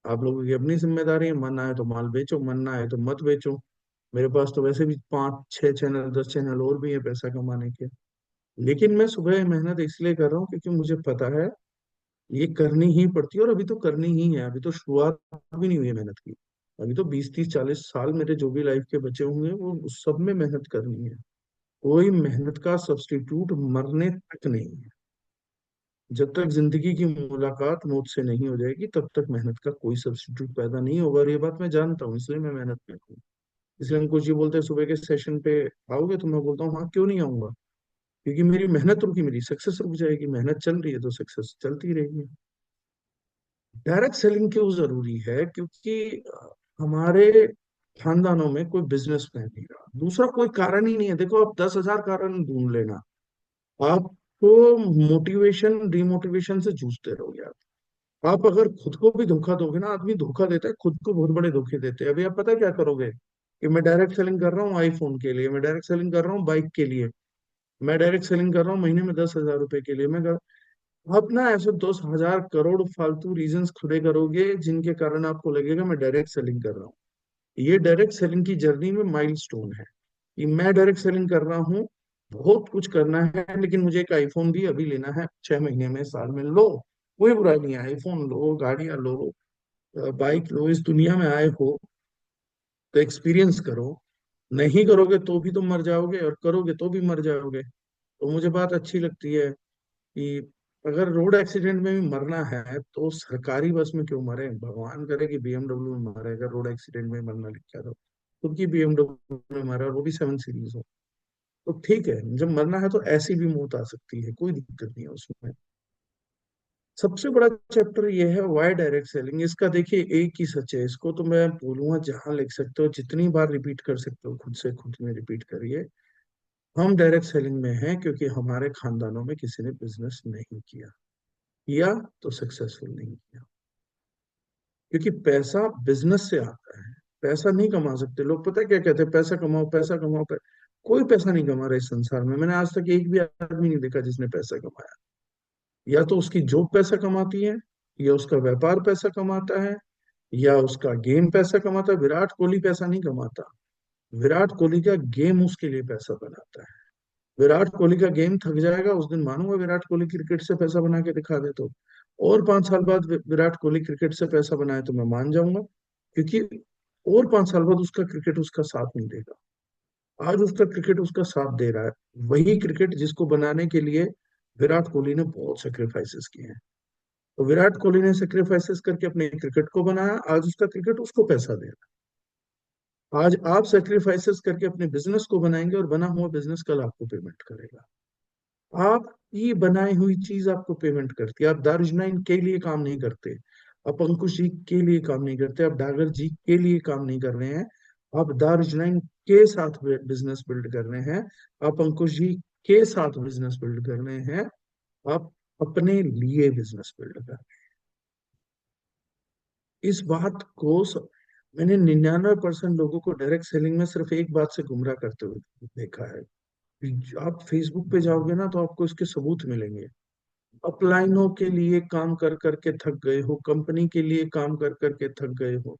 आप लोगों की अपनी जिम्मेदारी है, मन आए तो माल बेचो, मन ना आए तो मत बेचो। मेरे पास तो वैसे भी 5 6 चैनल 10 चैनल और भी है पैसा कमाने के। लेकिन मैं सुबह मेहनत इसलिए कर रहा हूँ क्योंकि मुझे पता है ये करनी ही पड़ती है, और अभी तो करनी ही है। अभी तो शुरुआत भी नहीं हुई है मेहनत की। अभी तो 20 30 40 साल मेरे जो भी लाइफ के बचे होंगे वो उस सब में मेहनत करनी है। कोई मेहनत का सब्स्टिट्यूट मरने तक नहीं है। जब तक जिंदगी की मुलाकात मौत से नहीं हो जाएगी तब तक मेहनत का कोई सब्स्टिट्यूट पैदा नहीं होगा, और ये बात मैं जानता हूँ, इसलिए मैं मेहनत करता हूँ। इसलिए हम कुछ ये बोलते हैं सुबह के सेशन पे आओगे, तो मैं बोलता हूँ हाँ क्यों नहीं आऊंगा। क्योंकि मेरी मेहनत रुकी, मेरी सक्सेस रुक जाएगी। मेहनत चल रही है तो सक्सेस चलती रहेगी। डायरेक्ट सेलिंग क्यों जरूरी है? क्योंकि हमारे खानदानों में कोई बिजनेसमैन नहीं रहा, दूसरा कोई कारण ही नहीं है। देखो आप 10,000 कारण ढूंढ लेना, आपको मोटिवेशन डिमोटिवेशन से जूझते रहोगे आप अगर खुद को भी धोखा दोगे ना, आदमी धोखा देता है खुद को, बहुत बड़े धोखे देते हैं। अभी आप पता है क्या करोगे कि मैं डायरेक्ट सेलिंग कर रहा हूँ आईफोन के लिए, मैं डायरेक्ट सेलिंग कर रहा हूँ बाइक के लिए, मैं डायरेक्ट सेलिंग कर रहा हूँ महीने में 10,000 रुपए के लिए, आप ना ऐसे 10,000 करोड़ फालतू रीजंस खुदे करोगे जिनके कारण आपको लगेगा मैं डायरेक्ट सेलिंग कर रहा हूँ। ये डायरेक्ट सेलिंग की जर्नी में माइलस्टोन है कि मैं डायरेक्ट सेलिंग कर रहा हूँ। बहुत कुछ करना है, लेकिन मुझे एक आईफोन भी अभी लेना है, 6 महीने में, साल में लो। कोई बुराई नहीं है, आईफोन लो, गाड़ियां लो, बाइक लो। इस दुनिया में आए हो तो एक्सपीरियंस करो। नहीं करोगे तो भी तुम मर जाओगे, और करोगे तो भी मर जाओगे। तो मुझे बात अच्छी लगती है कि अगर रोड एक्सीडेंट में भी मरना है तो सरकारी बस में क्यों मरे, भगवान करे कि बीएमडब्ल्यू में मरे। अगर रोड एक्सीडेंट में मरना लिख गया तो खुद की बीएमडब्ल्यू में मरा, और वो भी 7 सीरीज हो, तो ठीक है। जब मरना है तो ऐसी भी मौत आ सकती है, कोई दिक्कत नहीं है उसमें। सबसे बड़ा चैप्टर ये है वाई डायरेक्ट सेलिंग। इसका देखिए एक ही सच है, इसको तो मैं बोलूंगा जहां लिख सकते हो, जितनी बार रिपीट कर सकते हो खुद से खुद में रिपीट करिए। हम डायरेक्ट सेलिंग में हैं क्योंकि हमारे खानदानों में किसी ने बिजनेस नहीं किया, किया तो सक्सेसफुल नहीं किया। क्योंकि पैसा बिजनेस से आता है, पैसा नहीं कमा सकते लोग। पता है क्या कहते हैं? पैसा कमाओ पैसा कमाओ कोई पैसा नहीं कमा रहा इस संसार में। मैंने आज तक एक भी आदमी नहीं देखा जिसने पैसा कमाया। या तो उसकी जॉब पैसा कमाती है, या उसका व्यापार पैसा कमाता है, या उसका गेम पैसा कमाता है। विराट कोहली पैसा नहीं कमाता, विराट कोहली का गेम उसके लिए पैसा बनाता है। विराट कोहली का गेम थक जाएगा उस दिन, मानूंगा विराट कोहली क्रिकेट से पैसा बना के दिखा दे तो। और 5 साल बाद विराट कोहली क्रिकेट से पैसा बनाए तो मैं मान जाऊंगा। क्योंकि और 5 साल बाद उसका क्रिकेट उसका साथ नहीं देगा। आज उसका क्रिकेट उसका साथ दे रहा है, वही क्रिकेट जिसको बनाने के लिए विराट कोहली ने बहुत सेक्रीफाइसेस किए हैं। तो विराट कोहली ने सेक्रीफाइसेस करके अपने क्रिकेट को बनाया, आज उसका क्रिकेट उसको पैसा दे रहा है। आज आप सेक्रीफाइसेस करके अपने बिजनेस को बनाएंगे, और बना हुआ बिजनेस कल आपको पेमेंट करेगा। आपकी बनाई हुई चीज आपको पेमेंट करती है। आप दारुजनाइन के लिए काम नहीं करते, आप अंकुश जी के लिए काम नहीं करते, आप डागर जी के लिए काम नहीं कर रहे हैं। आप दारुजनाइन के साथ बिजनेस बिल्ड कर रहे हैं, आप अंकुश जी के साथ बिजनेस बिल्ड कर रहे हैं, आप अपने लिए बिजनेस बिल्ड कर रहे हैं। इस बात को मैंने 99% लोगों को डायरेक्ट सेलिंग में सिर्फ एक बात से गुमराह करते हुए देखा है। आप फेसबुक पे जाओगे ना तो आपको इसके सबूत मिलेंगे। अपलाइनों के लिए काम कर करके थक गए हो, कंपनी के लिए काम कर करके थक गए हो।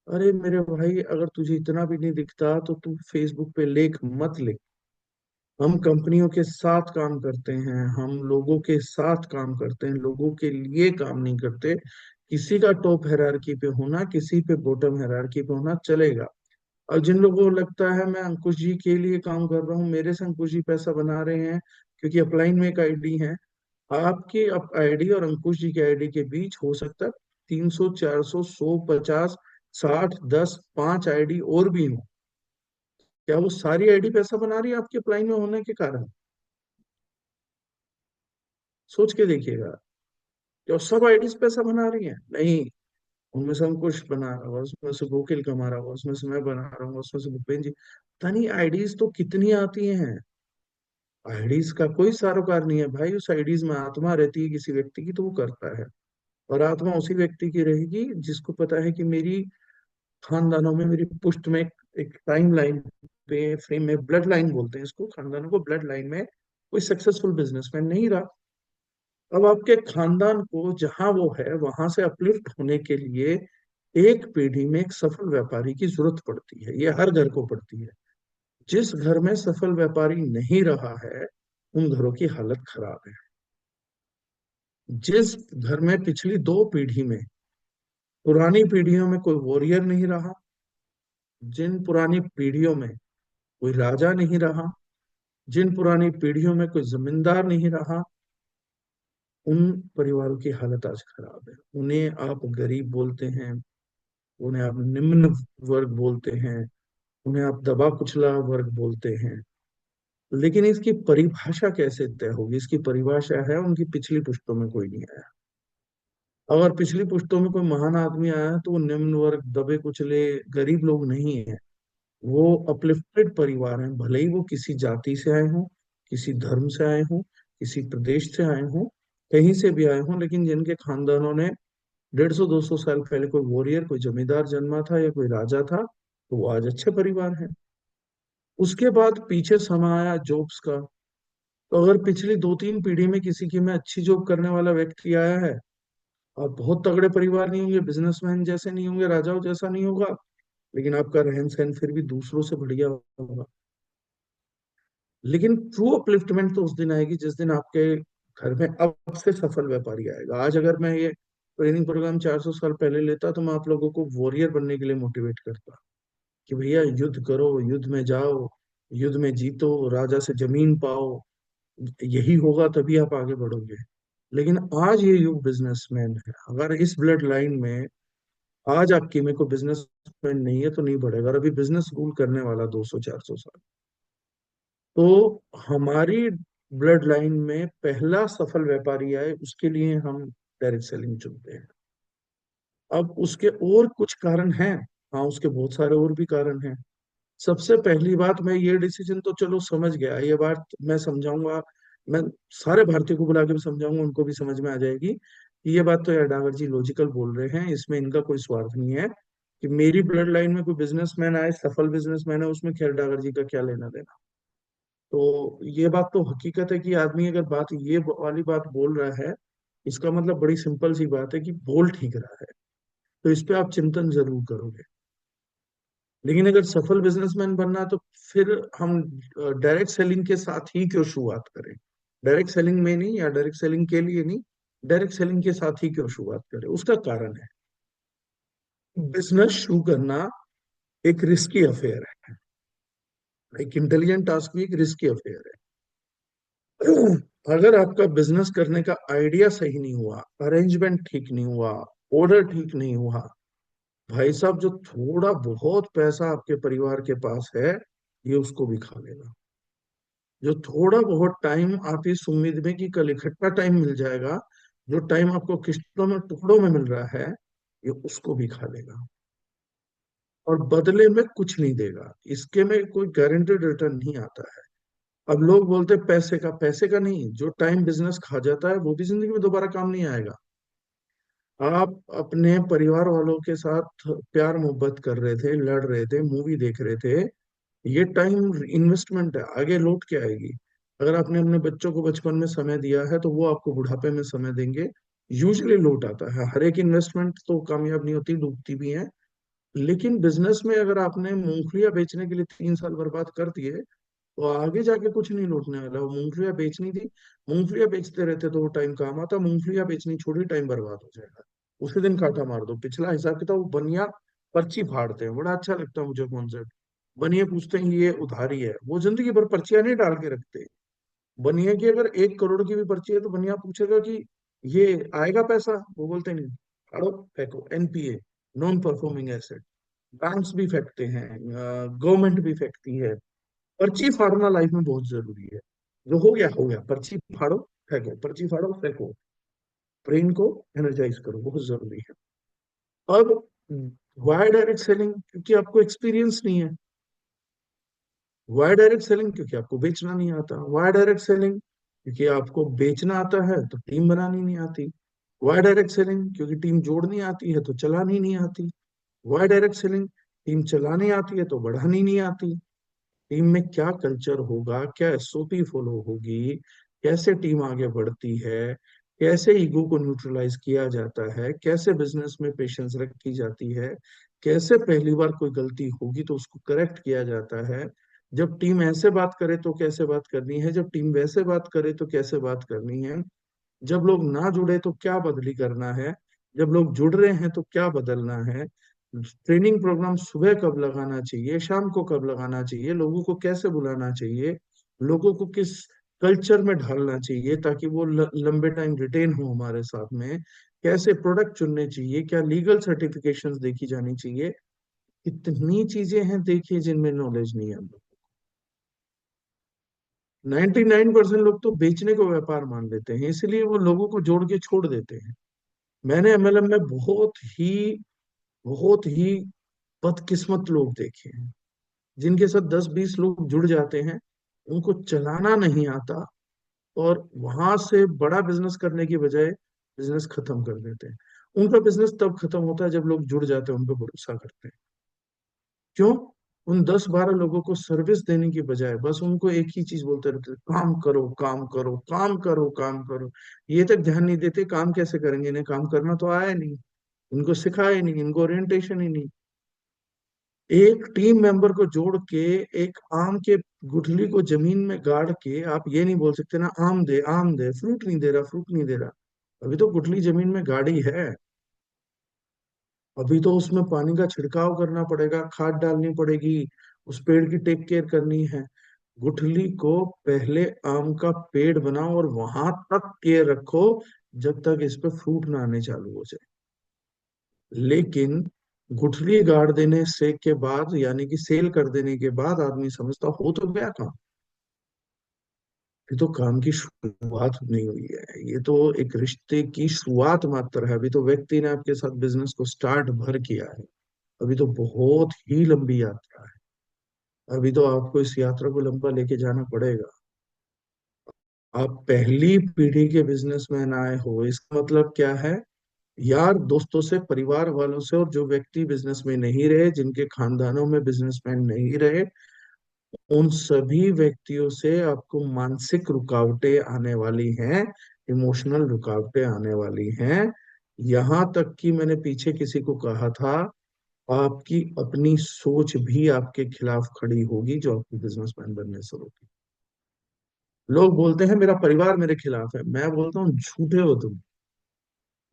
अरे मेरे भाई, अगर तुझे इतना भी नहीं दिखता तो तू फेसबुक पे लेख मत लिख। हम कंपनियों के साथ काम करते हैं, हम लोगों के साथ काम करते हैं, लोगों के लिए काम नहीं करते। किसी का टॉप हायरार्की पे होना, किसी पे बॉटम हायरार्की पे होना चलेगा। और जिन लोगों को लगता है मैं अंकुश जी के लिए काम कर रहा हूँ, मेरे से अंकुश जी पैसा बना रहे हैं, क्योंकि अपलाइन में एक आईडी है। आपकी आईडी और अंकुश जी की आईडी के बीच हो सकता है 300 400 100 50 60 10 5 आईडी और भी हो। क्या वो सारी आईडी पैसा बना रही है आपके अपलाइन में होने के कारण? सोच के देखिएगा। क्या वो सब आईडीज पैसा बना रही है? नहीं। उनमें से अंकुश बना रहा होगा, उसमें से गोकिल कमा रहा होगा, उसमें से मैं बना रहा हूँ, उसमें से भूपेन जी, पता नहीं आईडीज तो कितनी आती हैं। आईडीज का कोई सरोकार नहीं है भाई, उस आईडीज में आत्मा रहती है किसी व्यक्ति की तो वो करता है। और आत्मा उसी व्यक्ति की रहेगी जिसको पता है कि मेरी खानदानों में, मेरी पुश्त में एक टाइम लाइन पे, फ्रेम में, ब्लड लाइन बोलते हैं इसको, खानदानों को ब्लड लाइन में कोई सक्सेसफुल बिजनेसमैन नहीं रहा। अब आपके खानदान को जहां वो है वहां से अपलिफ्ट होने के लिए एक पीढ़ी में एक सफल व्यापारी की जरूरत पड़ती है, ये हर घर को पड़ती है। जिस घर में सफल व्यापारी नहीं रहा है उन घरों की हालत खराब है। जिस घर में पिछली दो पीढ़ी में, पुरानी पीढ़ियों में कोई वॉरियर नहीं रहा, जिन पुरानी पीढ़ियों में कोई राजा नहीं रहा, जिन पुरानी पीढ़ियों में कोई जमींदार नहीं रहा, उन परिवारों की हालत आज खराब है। उन्हें आप गरीब बोलते हैं, उन्हें आप निम्न वर्ग बोलते हैं, उन्हें आप दबा कुचला वर्ग बोलते हैं। लेकिन इसकी परिभाषा कैसे तय होगी? इसकी परिभाषा है उनकी पिछली पुश्तों में कोई नहीं आया। अगर पिछली पुश्तों में कोई महान आदमी आया है तो वो निम्न वर्ग, दबे कुचले, गरीब लोग नहीं है। वो अपलिफ्टेड परिवार हैं, भले ही वो किसी जाति से आए हों, किसी धर्म से आए हों, किसी प्रदेश से आए हों, कहीं से भी आए हों, लेकिन जिनके खानदानों ने 150-200 साल पहले कोई वॉरियर, कोई जमींदार जन्मा था या कोई राजा था, तो वो आज अच्छे परिवार हैं। उसके बाद पीछे समा आया जॉब्स का। तो अगर पिछली 2-3 पीढ़ी में किसी की में अच्छी जॉब करने वाला व्यक्ति आया है, आप बहुत तगड़े परिवार नहीं होंगे, बिजनेसमैन जैसे नहीं होंगे, राजाओं जैसा नहीं होगा, लेकिन आपका रहन सहन फिर भी दूसरों से बढ़िया होगा। लेकिन ट्रू अपलिफ्टमेंट तो उस दिन आएगी जिस दिन आपके घर में अब से सफल व्यापारी आएगा। आज अगर मैं ये ट्रेनिंग प्रोग्राम 400 साल पहले लेता तो मैं आप लोगों को वॉरियर बनने के लिए मोटिवेट करता कि भैया युद्ध करो, युद्ध में जाओ, युद्ध में जीतो, राजा से जमीन पाओ, यही होगा तभी आप आगे बढ़ोगे। लेकिन आज ये युग बिजनेसमैन है। अगर इस ब्लड लाइन में आज आपकी में कोई बिजनेसमैन नहीं है तो नहीं बढ़ेगा। और अभी बिजनेस रूल करने वाला 200-400 साल। तो हमारी ब्लड लाइन में पहला सफल व्यापारी आए उसके लिए हम डायरेक्ट सेलिंग चुनते हैं। अब उसके और कुछ कारण हैं। हाँ, उसके बहुत सारे और भी कारण हैं। सबसे पहली बात, मैं ये डिसीजन तो चलो समझ गया, ये बात मैं समझाऊंगा, मैं सारे भारतीयों को बुला के भी समझाऊंगा, उनको भी समझ में आ जाएगी कि ये बात तो यार डागर जी लॉजिकल बोल रहे हैं, इसमें इनका कोई स्वार्थ नहीं है कि मेरी ब्लड लाइन में कोई बिजनेसमैन आए, सफल बिजनेसमैन है, उसमें खैर डागर जी का क्या लेना देना। तो ये बात तो हकीकत है कि आदमी अगर बात ये वाली बात बोल रहा है, इसका मतलब बड़ी सिंपल सी बात है कि बोल ठीक रहा है। तो इस पे आप चिंतन जरूर करोगे। लेकिन अगर सफल बिजनेसमैन बनना है तो फिर हम डायरेक्ट सेलिंग के साथ ही क्यों शुरुआत करें? डायरेक्ट सेलिंग में नहीं, या डायरेक्ट सेलिंग के लिए नहीं, डायरेक्ट सेलिंग के साथ ही क्यों शुरुआत करें? उसका कारण है, बिजनेस शुरू करना एक रिस्की अफेयर है। एक इंटेलिजेंट टास्क भी एक रिस्की अफेयर है। अगर आपका बिजनेस करने का आइडिया सही नहीं हुआ, अरेंजमेंट ठीक नहीं हुआ, ऑर्डर ठीक नहीं हुआ, भाई साहब जो थोड़ा बहुत पैसा आपके परिवार के पास है ये उसको भी खा लेगा। जो थोड़ा बहुत टाइम आप इस उम्मीद में कि कल इकट्ठा टाइम मिल जाएगा, जो टाइम आपको किस्तों में, टुकड़ों में मिल रहा है, ये उसको भी खा लेगा। और बदले में कुछ नहीं देगा, इसके में कोई गारंटेड रिटर्न नहीं आता है। अब लोग बोलते हैं पैसे का, पैसे का नहीं, जो टाइम बिजनेस खा जाता है वो भी जिंदगी में दोबारा काम नहीं आएगा। आप अपने परिवार वालों के साथ प्यार मोहब्बत कर रहे थे, लड़ रहे थे, मूवी देख रहे थे, ये टाइम इन्वेस्टमेंट है, आगे लौट के आएगी। अगर आपने अपने बच्चों को बचपन में समय दिया है तो वो आपको बुढ़ापे में समय देंगे, यूजली लौट आता है। हर एक इन्वेस्टमेंट तो कामयाब नहीं होती, डूबती भी है। लेकिन बिजनेस में अगर आपने मूंगफलियां बेचने के लिए 3 साल बर्बाद कर दिए तो आगे जाके कुछ नहीं लौटने वाला। वो मूंगफलियां बेचनी थी, मूंगफलियां बेचते रहते तो वो टाइम काम आता, मूंगफलियां बेचनी छोड़ी, टाइम बर्बाद हो जाएगा। उसी दिन कांटा मार दो। पिछला हिसाब किताब, वो बनिया पर्ची फाड़ते हैं, बड़ा अच्छा लगता है मुझे कॉन्सेप्ट। बनिए पूछते हैं ये उधारी है, वो जिंदगी भर पर्चियां नहीं डाल के रखते। बनिए की अगर 1 करोड़ की भी पर्ची है तो बनिया पूछेगा कि ये आएगा पैसा, वो बोलते नहीं, फाड़ो फेंको, NPA, non performing asset. Banks भी फेंकते हैं, गवर्नमेंट भी फेंकती है। पर्ची फाड़ना लाइफ में बहुत जरूरी है। जो हो गया, पर्ची फाड़ो, फेंको, पर्ची फाड़ो, फेंको। ब्रेन को एनर्जाइज करो, बहुत जरूरी है। अब वाई डायरेक्ट सेलिंग? क्योंकि आपको एक्सपीरियंस नहीं है। Why direct selling? क्योंकि आपको बेचना नहीं आता। Why direct selling? क्योंकि आपको बेचना आता है तो टीम बनानी नहीं आती। Why direct selling? क्योंकि टीम जोड़नी आती है तो चलानी नहीं आती। Why direct selling? टीम चलानी आती है तो बढ़ानी नहीं आती। टीम में क्या कल्चर होगा, क्या एसओपी फॉलो होगी, कैसे टीम आगे बढ़ती है, कैसे ईगो को न्यूट्रलाइज किया जाता है, कैसे बिजनेस में पेशेंस रखी जाती है, कैसे पहली बार कोई गलती होगी तो उसको करेक्ट किया जाता है, जब टीम ऐसे बात करे तो कैसे बात करनी है, जब टीम वैसे बात करे तो कैसे बात करनी है, जब लोग ना जुड़े तो क्या बदली करना है, जब लोग जुड़ रहे हैं तो क्या बदलना है, ट्रेनिंग प्रोग्राम सुबह कब लगाना चाहिए, शाम को कब लगाना चाहिए, लोगों को कैसे बुलाना चाहिए, लोगों को किस कल्चर में ढालना चाहिए ताकि वो लंबे टाइम रिटेन हो हमारे साथ में, कैसे प्रोडक्ट चुनने चाहिए, क्या लीगल सर्टिफिकेशंस देखी जानी चाहिए। इतनी चीजें हैं देखिए जिनमें नॉलेज नहीं है हम लोग। 99% लोग तो बेचने को व्यापार मान लेते हैं, इसलिए वो लोगों को जोड़ के छोड़ देते हैं। मैंने एमएलएम में बहुत ही बदकिस्मत लोग देखे हैं जिनके साथ 10-20 लोग जुड़ जाते हैं, उनको चलाना नहीं आता, और वहां से बड़ा बिजनेस करने की बजाय बिजनेस खत्म कर देते हैं। उनका बिजनेस तब खत्म होता है जब लोग जुड़ जाते हैं, उन पर भरोसा करते हैं। क्यों? उन 10-12 लोगों को सर्विस देने की बजाय बस उनको एक ही चीज बोलते रहते थे, काम करो काम करो काम करो काम करो। ये तक ध्यान नहीं देते काम कैसे करेंगे, इन्हें काम करना तो आया नहीं, इनको सिखाया ही नहीं, इनको ओरिएंटेशन ही नहीं। एक टीम मेंबर को जोड़ के एक आम के गुठली को जमीन में गाड़ के आप ये नहीं बोल सकते ना, आम दे, फ्रूट नहीं दे रहा, फ्रूट नहीं दे रहा। अभी तो गुठली जमीन में गाड़ी है, अभी तो उसमें पानी का छिड़काव करना पड़ेगा, खाद डालनी पड़ेगी, उस पेड़ की टेक केयर करनी है। गुठली को पहले आम का पेड़ बनाओ और वहां तक केयर रखो जब तक इस पे फ्रूट ना आने चालू हो जाए। लेकिन गुठली गाड़ देने से के बाद, यानी कि सेल कर देने के बाद आदमी समझता हो तो गया काम। ये तो काम की शुरुआत नहीं हुई है, ये तो एक रिश्ते की शुरुआत मात्र है। अभी तो व्यक्ति ने आपके साथ बिजनेस को स्टार्ट भर किया है, अभी तो बहुत ही लंबी यात्रा है। अभी तो आपको इस यात्रा को लंबा लेके जाना पड़ेगा। आप पहली पीढ़ी के बिजनेसमैन आए हो, इसका मतलब क्या है? यार दोस्तों से, परिवार वालों से, और जो व्यक्ति बिजनेस में नहीं रहे, जिनके खानदानों में बिजनेसमैन नहीं रहे, उन सभी व्यक्तियों से आपको मानसिक रुकावटें आने वाली हैं, इमोशनल रुकावटें आने वाली हैं। यहां तक कि मैंने पीछे किसी को कहा था, आपकी अपनी सोच भी आपके खिलाफ खड़ी होगी जो आपको बिजनेसमैन बनने से रोके। लोग बोलते हैं मेरा परिवार मेरे खिलाफ है, मैं बोलता हूँ झूठे हो तुम।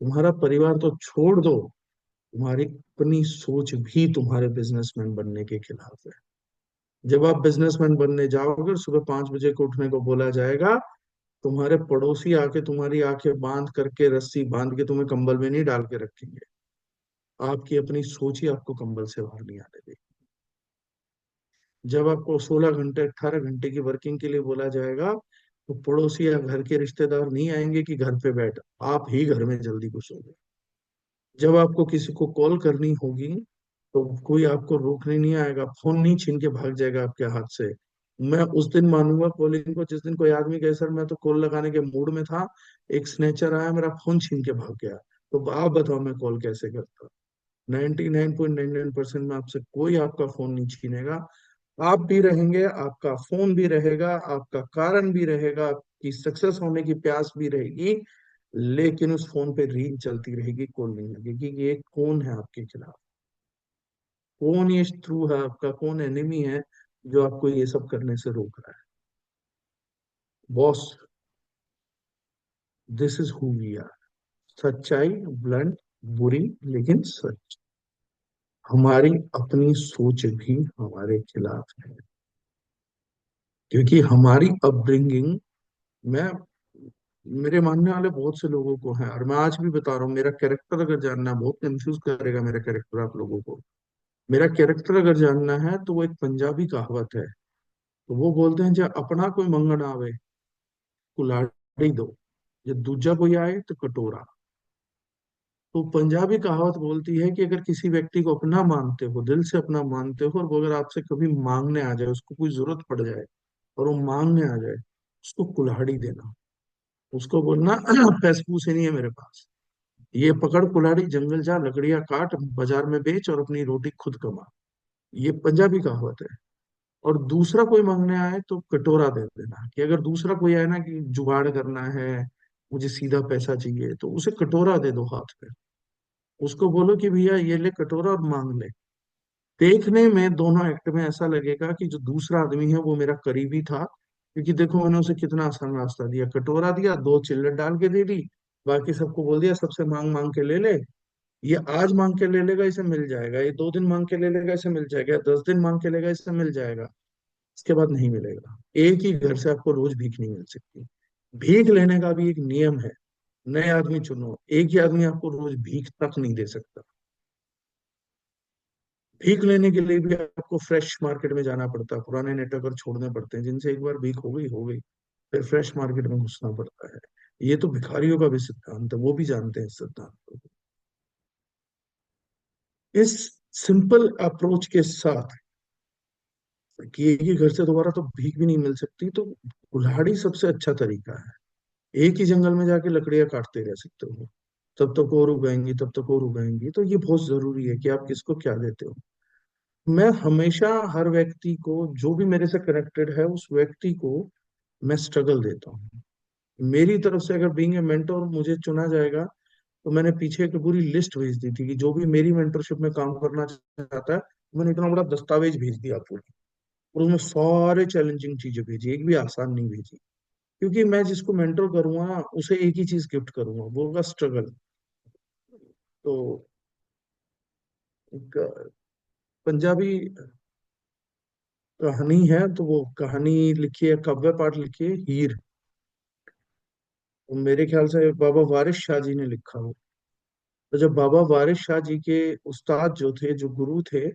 तुम्हारा परिवार तो छोड़ दो, तुम्हारी अपनी सोच भी तुम्हारे बिजनेसमैन बनने के खिलाफ है। जब आप बिजनेसमैन बनने जाओगे, सुबह 5 बजे को उठने को बोला जाएगा, तुम्हारे पड़ोसी आके तुम्हारी आंखें बांध करके, रस्सी बांध के तुम्हें कंबल में नहीं डाल के रखेंगे। आपकी अपनी सोच ही आपको कंबल से बाहर नहीं आने देगी। जब आपको 16 घंटे 18 घंटे की वर्किंग के लिए बोला जाएगा, तो पड़ोसी या घर के रिश्तेदार नहीं आएंगे कि घर पे बैठ, आप ही घर में जल्दी घुसोगे। जब आपको किसी को कॉल करनी होगी, तो कोई आपको रोकने नहीं आएगा, फोन नहीं छीन के भाग जाएगा आपके हाथ से। मैं उस दिन मानूंगा कॉलिंग को जिस दिन कोई आदमी कहे सर मैं तो कॉल लगाने के मूड में था, एक स्नेचर आया मेरा फोन छीन के भाग गया। तो आप बताओ मैं कॉल कैसे करता? 99.99% में आपसे कोई आपका फोन नहीं छीनेगा। आप भी रहेंगे, आपका फोन भी रहेगा, आपका कारण भी रहेगा, आपकी सक्सेस होने की प्यास भी रहेगी, लेकिन उस फोन पे रील चलती रहेगी, कॉल नहीं लगेगी कि ये कौन है आपके खिलाफ, कौन ये शत्रु है आपका, कौन एनिमी है जो आपको ये सब करने से रोक रहा है। Boss, this is who we are. सच्चाई ब्लंट, बुरी, लेकिन सच। हमारी अपनी सोच भी हमारे खिलाफ है, क्योंकि हमारी अपब्रिंगिंग में, मेरे मानने वाले बहुत से लोगों को है, और मैं आज भी बता रहा हूँ, मेरा कैरेक्टर अगर जानना है, बहुत कंफ्यूज करेगा मेरा कैरेक्टर आप लोगों को। मेरा कैरेक्टर अगर जानना है तो वो एक पंजाबी कहावत है, तो वो बोलते हैं जब अपना कोई मंगन आवे, कुल्हाड़ी दो, जब दूजा कोई आए तो कटोरा। तो पंजाबी कहावत बोलती है कि अगर किसी व्यक्ति को अपना मानते हो, दिल से अपना मानते हो, और वो अगर आपसे कभी मांगने आ जाए, उसको कोई जरूरत पड़ जाए और वो मांगने आ जाए, उसको कुल्हाड़ी देना। उसको बोलना पैसे पूसे नहीं है मेरे पास, ये पकड़ कुल्हाड़ी, जंगल जा, लकड़ियां काट, बाजार में बेच और अपनी रोटी खुद कमा। ये पंजाबी कहावत है। और दूसरा कोई मांगने आए तो कटोरा दे देना, कि अगर दूसरा कोई आए ना कि जुगाड़ करना है, मुझे सीधा पैसा चाहिए, तो उसे कटोरा दे दो हाथ पे। उसको बोलो कि भैया ये ले कटोरा और मांग ले। देखने में दोनों एक्ट में ऐसा लगेगा कि जो दूसरा आदमी है वो मेरा करीबी था, क्योंकि देखो मैंने उसे कितना आसान रास्ता दिया, कटोरा दिया, दो चिल्लट डाल के दे दी, बाकी सबको बोल दिया सबसे मांग मांग के ले ले। ये आज मांग के ले लेगा, इसे मिल जाएगा, ये 2 दिन मांग के ले लेगा, इसे मिल जाएगा, 10 दिन मांग के लेगा, इसे मिल जाएगा, इसके बाद नहीं मिलेगा। एक ही घर से आपको रोज भीख नहीं मिल सकती। भीख लेने का भी एक नियम है, नए आदमी चुनो, एक ही आदमी आपको रोज भीख तक नहीं दे सकता। भीख लेने के लिए भी आपको फ्रेश मार्केट में जाना पड़ता है, पुराने नेटवर्क छोड़ने पड़ते हैं, जिनसे एक बार भीख हो गई, फिर फ्रेश मार्केट में घुसना पड़ता है। ये तो भिखारियों का भी सिद्धांत है, वो भी जानते हैं इस सिद्धांत को। इस सिंपल अप्रोच के साथ कि एक ही घर से दोबारा तो भीख भी नहीं मिल सकती, तो कुल्हाड़ी सबसे अच्छा तरीका है। एक ही जंगल में जाके लकड़ियां काटते रह सकते हो, तब तक और उगाएंगी, तब तक और उगाएंगी। तो ये बहुत जरूरी है कि आप किसको क्या देते हो। मैं हमेशा हर व्यक्ति को, जो भी मेरे से कनेक्टेड है, उस व्यक्ति को मैं स्ट्रगल देता हूँ। मेरी तरफ से अगर बीइंग ए मेंटोर मुझे चुना जाएगा, तो मैंने पीछे एक पूरी लिस्ट भेज दी थी कि जो भी मेरी मेंटरशिप में काम करना चाहता है, मैंने इतना बड़ा दस्तावेज भेज दिया पूरी, और उसमें सारे चैलेंजिंग चीजें भेजी, एक भी आसान नहीं भेजी। क्योंकि मैं जिसको मेंटर करूंगा ना, उसे एक ही चीज गिफ्ट करूंगा, वो होगा स्ट्रगल। तो एक पंजाबी कहानी है, तो वो कहानी लिखी है, काव्य पाठ लिखी है, हीर। वो मेरे ख्याल से बाबा वारिस शाह जी ने लिखा हो। तो जब बाबा वारिस शाह जी के उस्ताद जो थे, जो गुरु थे,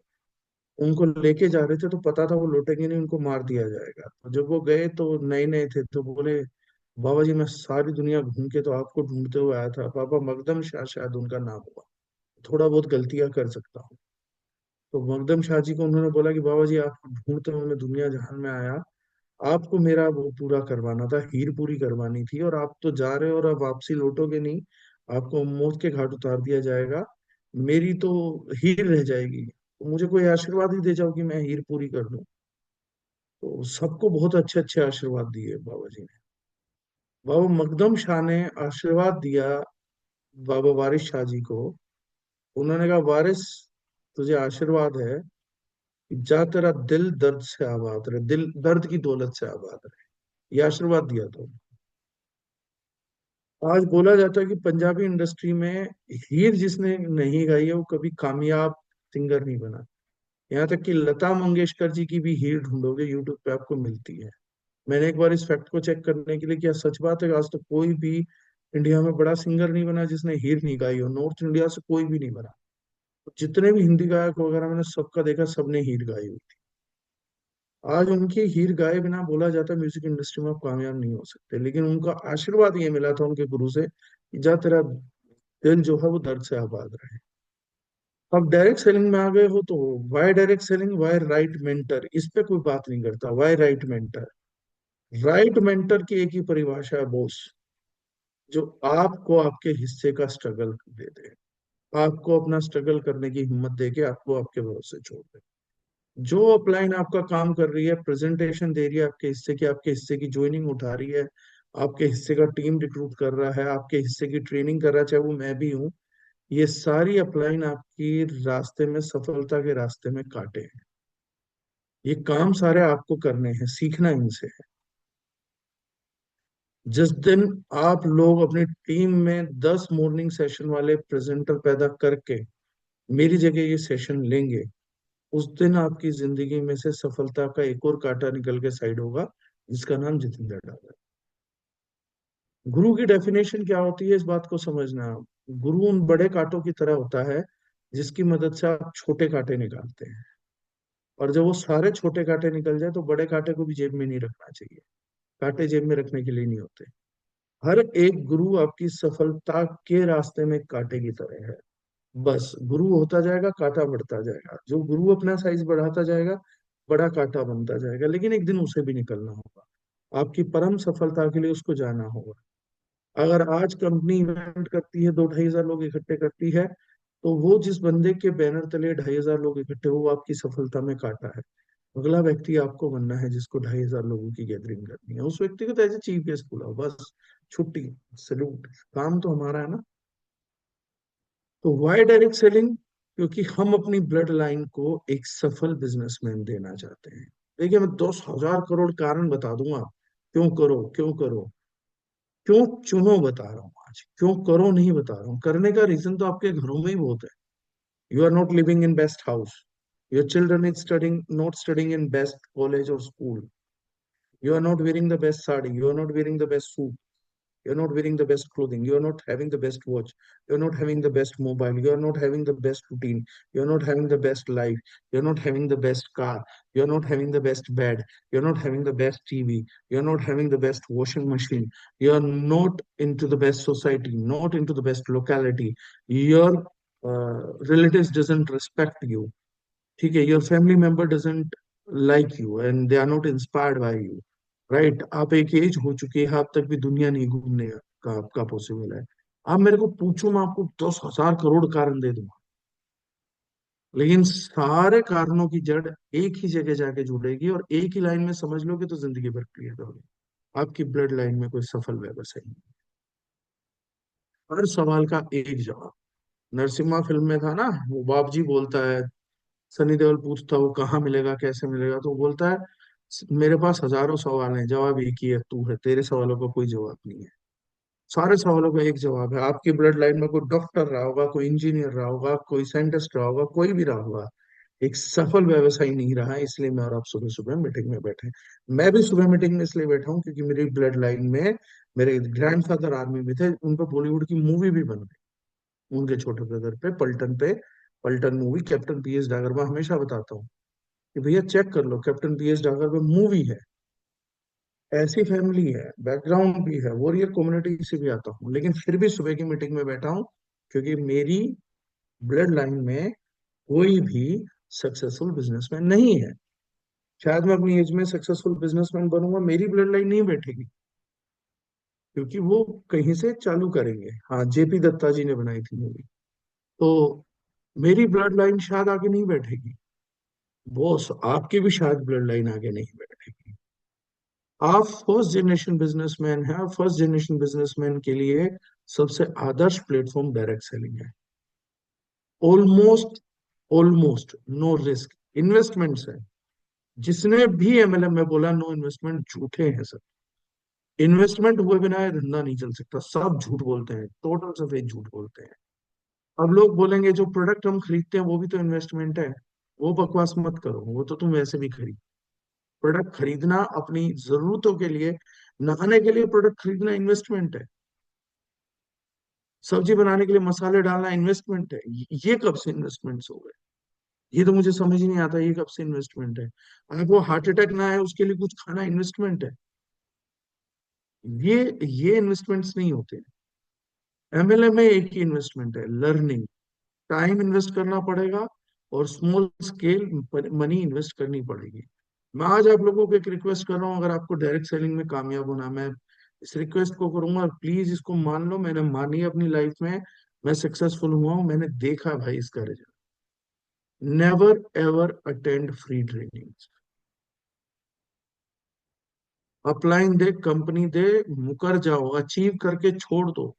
उनको लेके जा रहे थे, तो पता था वो लौटेंगे नहीं, उनको मार दिया जाएगा। तो जब वो गए तो नए नए थे, तो बोले बाबा जी मैं सारी दुनिया घूम के तो आपको ढूंढते हुए आया था। बाबा मकदम शाह शायद उनका नाम हुआ, थोड़ा बहुत गलतियां कर सकता हूँ। तो मकदम शाह जी को उन्होंने बोला कि बाबा जी आपको ढूंढते हुए मैं दुनिया जहान में आया, आपको मेरा वो पूरा करवाना था, हीर पूरी करवानी थी, और आप तो जा रहे हो और अब वापसी लौटोगे नहीं, आपको मौत के घाट उतार दिया जाएगा, मेरी तो हीर रह जाएगी, तो मुझे कोई आशीर्वाद ही दे जाओ कि मैं हीर पूरी कर दूं। तो सबको बहुत अच्छे अच्छे आशीर्वाद दिए बाबा जी ने। बाबा मकदम शाह ने आशीर्वाद दिया बाबा वारिस शाह जी को। उन्होंने कहा वारिस, तुझे आशीर्वाद है कि जा तेरा दिल दर्द से आबाद रहे, दिल दर्द की दौलत से आबाद रहे। ये आशीर्वाद दिया तो आज बोला जाता है कि पंजाबी इंडस्ट्री में हीर जिसने नहीं गाई है वो कभी कामयाब सिंगर नहीं बना। यहाँ तक कि लता मंगेशकर जी की भी हीर ढूंढोगे यूट्यूब पे आपको मिलती है। मैंने एक बार इस फैक्ट को चेक करने के लिए किया, सच बात है कि आज तक कोई भी इंडिया में बड़ा सिंगर नहीं बना जिसने हीर नहीं गाई हो, नॉर्थ इंडिया से कोई भी नहीं बना। तो जितने भी हिंदी गायक वगैरह मैंने सबका देखा, सबने हीर गाई हुई थी। आज उनकी हीर गाए बिना बोला जाता है म्यूजिक इंडस्ट्री में आप कामयाब नहीं हो सकते, लेकिन उनका आशीर्वाद ये मिला था उनके गुरु से कि जा तेरा दिल जो है वो दर्द से आबाद रहे। अब डायरेक्ट सेलिंग में आ गए हो तो why direct selling, why right mentor, इस पे कोई बात नहीं करता। Why right mentor? Right mentor की एक ही परिभाषा है बॉस, जो आपको आपके हिस्से का स्ट्रगल दे दे, आपको अपना स्ट्रगल करने की हिम्मत दे के आपको आपके भरोसे छोड़ दे। जो अपलाइन आपका काम कर रही है, प्रेजेंटेशन दे रही है आपके हिस्से की, आपके हिस्से की ज्वाइनिंग उठा रही है, आपके हिस्से का टीम रिक्रूट कर रहा है, आपके हिस्से की ट्रेनिंग कर रहा है, चाहे वो मैं भी हूँ, ये सारी अपलाइन आपकी रास्ते में, सफलता के रास्ते में कांटे हैं। ये काम सारे आपको करने हैं, सीखना इनसे है। जिस दिन आप लोग अपनी टीम में 10 मॉर्निंग सेशन वाले प्रेजेंटर पैदा करके मेरी जगह ये सेशन लेंगे, उस दिन आपकी जिंदगी में से सफलता का एक और कांटा निकल के साइड होगा, जिसका नाम जितेंद्र डागा है। गुरु की डेफिनेशन क्या होती है, इस बात को समझना। गुरु उन बड़े कांटों की तरह होता है जिसकी मदद से आप छोटे कांटे निकालते हैं, और जब वो सारे छोटे कांटे निकल जाए तो बड़े कांटे को भी जेब में नहीं रखना चाहिए। कांटे जेब में रखने के लिए नहीं होते। हर एक गुरु आपकी सफलता के रास्ते में कांटे की तरह है। बस गुरु होता जाएगा, कांटा बढ़ता जाएगा। जो गुरु अपना साइज बढ़ाता जाएगा, बड़ा कांटा बनता जाएगा, लेकिन एक दिन उसे भी निकलना होगा। आपकी परम सफलता के लिए उसको जाना होगा। अगर आज कंपनी इवेंट करती है, 2-2.5 हजार लोग इकट्ठे करती है, तो वो जिस बंदे के बैनर तले 2.5 हजार लोग इकट्ठे हो, वो आपकी सफलता में कांटा है। अगला व्यक्ति आपको बनना है जिसको 2.5 हजार लोगों की गैदरिंग करनी है। उस व्यक्ति को तो एज ए चीफ गेस्ट बुलाओ, बस। छुट्टी, सैल्यूट, काम तो हमारा है ना। तो वाई डायरेक्ट सेलिंग? क्योंकि हम अपनी ब्लड लाइन को एक सफल बिजनेसमैन देना चाहते हैं। देखिए, मैं 10,000 करोड़ कारण बता दूंगा क्यों करो, क्यों करो, क्यों चुनो बता रहा हूँ आज, क्यों करो नहीं बता रहा हूँ। करने का रीजन तो आपके घरों में ही बहुत है। You are not living in best house, your children is studying not studying in best college और school, you are not wearing the best sari, you are not wearing the best suit, you're not wearing the best clothing, you're not having the best watch, you're not having the best mobile, you're not having the best routine, you're not having the best life, you're not having the best car, you're not having the best bed, you're not having the best TV, you're not having the best washing machine, you're not into the best society, not into the best locality, your relatives doesn't respect you, ठीक है, your family member doesn't like you and they are not inspired by you, right? आप एक as हो चुकी है, आप तक भी दुनिया नहीं घूमने का आपका पॉसिबल है। आप मेरे को पूछो, मैं आपको 10,000 करोड़ कारण दे दूंगा, लेकिन सारे कारणों की जड़ एक ही जगह जाके जुड़ेगी, और एक ही लाइन में समझ लोगे तो जिंदगी भर क्लियर होगी। आपकी ब्लड लाइन में कोई सफल व्यवसाय नहीं। हर सवाल का एक जवाब। नरसिम्हा फिल्म में था ना, वो बाप जी बोलता है, सनी देओल पूछता वो कहाँ मिलेगा, कैसे मिलेगा, तो वो बोलता है, मेरे पास हजारों सवाल हैं, जवाब एक ही है, तू है, तेरे सवालों का कोई जवाब नहीं है। सारे सवालों का एक जवाब है। आपकी ब्लड लाइन में कोई डॉक्टर रहा होगा, कोई इंजीनियर रहा होगा, कोई साइंटिस्ट रहा होगा, कोई भी रहा होगा, एक सफल व्यवसायी नहीं रहा है। इसलिए मैं और आप सुबह सुबह मीटिंग में बैठे हैं। मैं भी सुबह मीटिंग में इसलिए बैठा हूँ क्योंकि मेरी ब्लड लाइन में मेरे ग्रैंडफादर आर्मी में थे, उन पर बॉलीवुड की मूवी भी बन गई। उनके छोटे ब्रदर पे पलटन मूवी, कैप्टन पीएस डागर। मैं हमेशा बताता हूँ कि भैया चेक कर लो, कैप्टन पीएस डागर पे मूवी है। ऐसी फैमिली है, बैकग्राउंड भी है, वॉरियर कम्युनिटी से भी आता हूँ, लेकिन फिर भी सुबह की मीटिंग में बैठा हूँ क्योंकि मेरी ब्लड लाइन में कोई भी सक्सेसफुल बिजनेसमैन नहीं है। शायद मैं अपनी एज में सक्सेसफुल बिजनेसमैन बनूंगा, मेरी ब्लड लाइन नहीं बैठेगी, क्योंकि वो कहीं से चालू करेंगे। हाँ, जेपी दत्ता जी ने बनाई थी मूवी, तो मेरी ब्लड लाइन शायद आगे नहीं बैठेगी। बॉस, आपकी भी शायद ब्लड लाइन आगे नहीं बैठेगी। आप फर्स्ट जनरेशन बिजनेसमैन हैं, फर्स्ट जनरेशन बिजनेसमैन के लिए सबसे आदर्श प्लेटफॉर्म डायरेक्ट सेलिंग है। Almost, almost no risk investments है। जिसने भी एमएलएम में बोला नो इन्वेस्टमेंट, झूठे हैं सब। इन्वेस्टमेंट हुए बिना ये धंधा नहीं चल सकता। सब झूठ बोलते हैं, टोटल सफेद झूठ बोलते हैं। अब लोग बोलेंगे जो प्रोडक्ट हम खरीदते हैं वो भी तो इन्वेस्टमेंट है। वो बकवास मत करो, वो तो तुम वैसे भी खरीद। प्रोडक्ट खरीदना अपनी जरूरतों के लिए, नहाने के लिए प्रोडक्ट खरीदना इन्वेस्टमेंट है। सब्जी बनाने के लिए मसाले डालना इन्वेस्टमेंट है। ये कब से इन्वेस्टमेंट्स हो गए? ये तो मुझे समझ ही नहीं आता, ये कब से इन्वेस्टमेंट है? आपको हार्ट अटैक ना आए उसके लिए कुछ खाना इन्वेस्टमेंट है। ये इन्वेस्टमेंट्स नहीं होते। एमएलएम में एक ही इन्वेस्टमेंट है, लर्निंग। टाइम इन्वेस्ट करना पड़ेगा और स्मॉल स्केल मनी इन्वेस्ट करनी पड़ेगी। मैं आज आप लोगों को एक रिक्वेस्ट कर रहा हूँ, अगर आपको डायरेक्ट सेलिंग में कामयाब होना, मैं इस रिक्वेस्ट को करूंगा, प्लीज इसको मान लो। मैंने मानी है अपनी लाइफ में, मैं सक्सेसफुल हुआ हूँ, मैंने देखा भाई इसका result. Never ever attend free training. Upline दे, कंपनी दे, मुकर जाओ, अचीव करके छोड़ दो।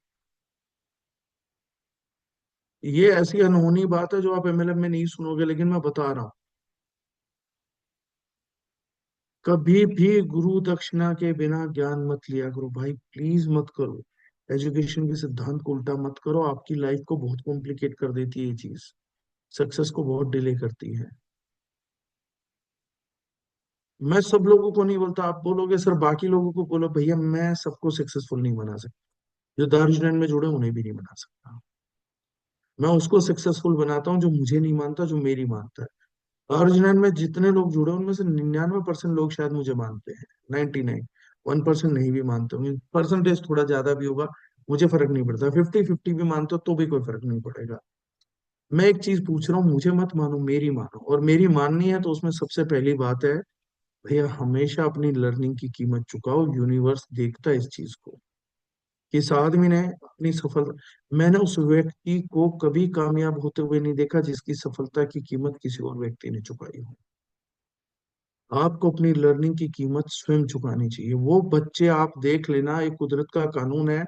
ये ऐसी अनहोनी बात है जो आप एमएलएम में नहीं सुनोगे, लेकिन मैं बता रहा हूँ। कभी भी गुरु दक्षिणा के बिना ज्ञान मत लिया करो भाई, प्लीज मत करो। एजुकेशन के सिद्धांत को उल्टा मत करो, आपकी लाइफ को बहुत कॉम्प्लिकेट कर देती है ये चीज, सक्सेस को बहुत डिले करती है। मैं सब लोगों को नहीं बोलता, आप बोलोगे सर बाकी लोगों को बोलो, भैया मैं सबको सक्सेसफुल नहीं बना सकता। जो दारुजनैन में जुड़े उन्हें भी नहीं बना सकता। मैं उसको सक्सेसफुल बनाता हूँ जो मुझे नहीं मानता, जो मेरी मानता है। दारुजनैन में जितने लोग जुड़े उनमें से 99% लोग शायद मुझे मानते हैं, 99। 1% नहीं भी मानते हो, परसेंटेज थोड़ा ज्यादा भी होगा, मुझे फर्क नहीं पड़ता, 50-50 भी मानते हो तो भी कोई फर्क नहीं पड़ेगा। मैं एक चीज पूछ रहा हूँ, मुझे मत मानो, मेरी मानो, और मेरी माननी है तो उसमें सबसे पहली बात है, भैया हमेशा अपनी लर्निंग की कीमत चुकाओ। यूनिवर्स देखता है इस चीज को। इस आदमी ने अपनी सफल मैंने उस व्यक्ति को कभी कामयाब होते हुए नहीं देखा जिसकी सफलता की कीमत किसी और व्यक्ति ने चुकाई हो। आपको अपनी लर्निंग की कीमत स्वयं चुकानी चाहिए। वो बच्चे आप देख लेना, एक कुदरत का कानून है,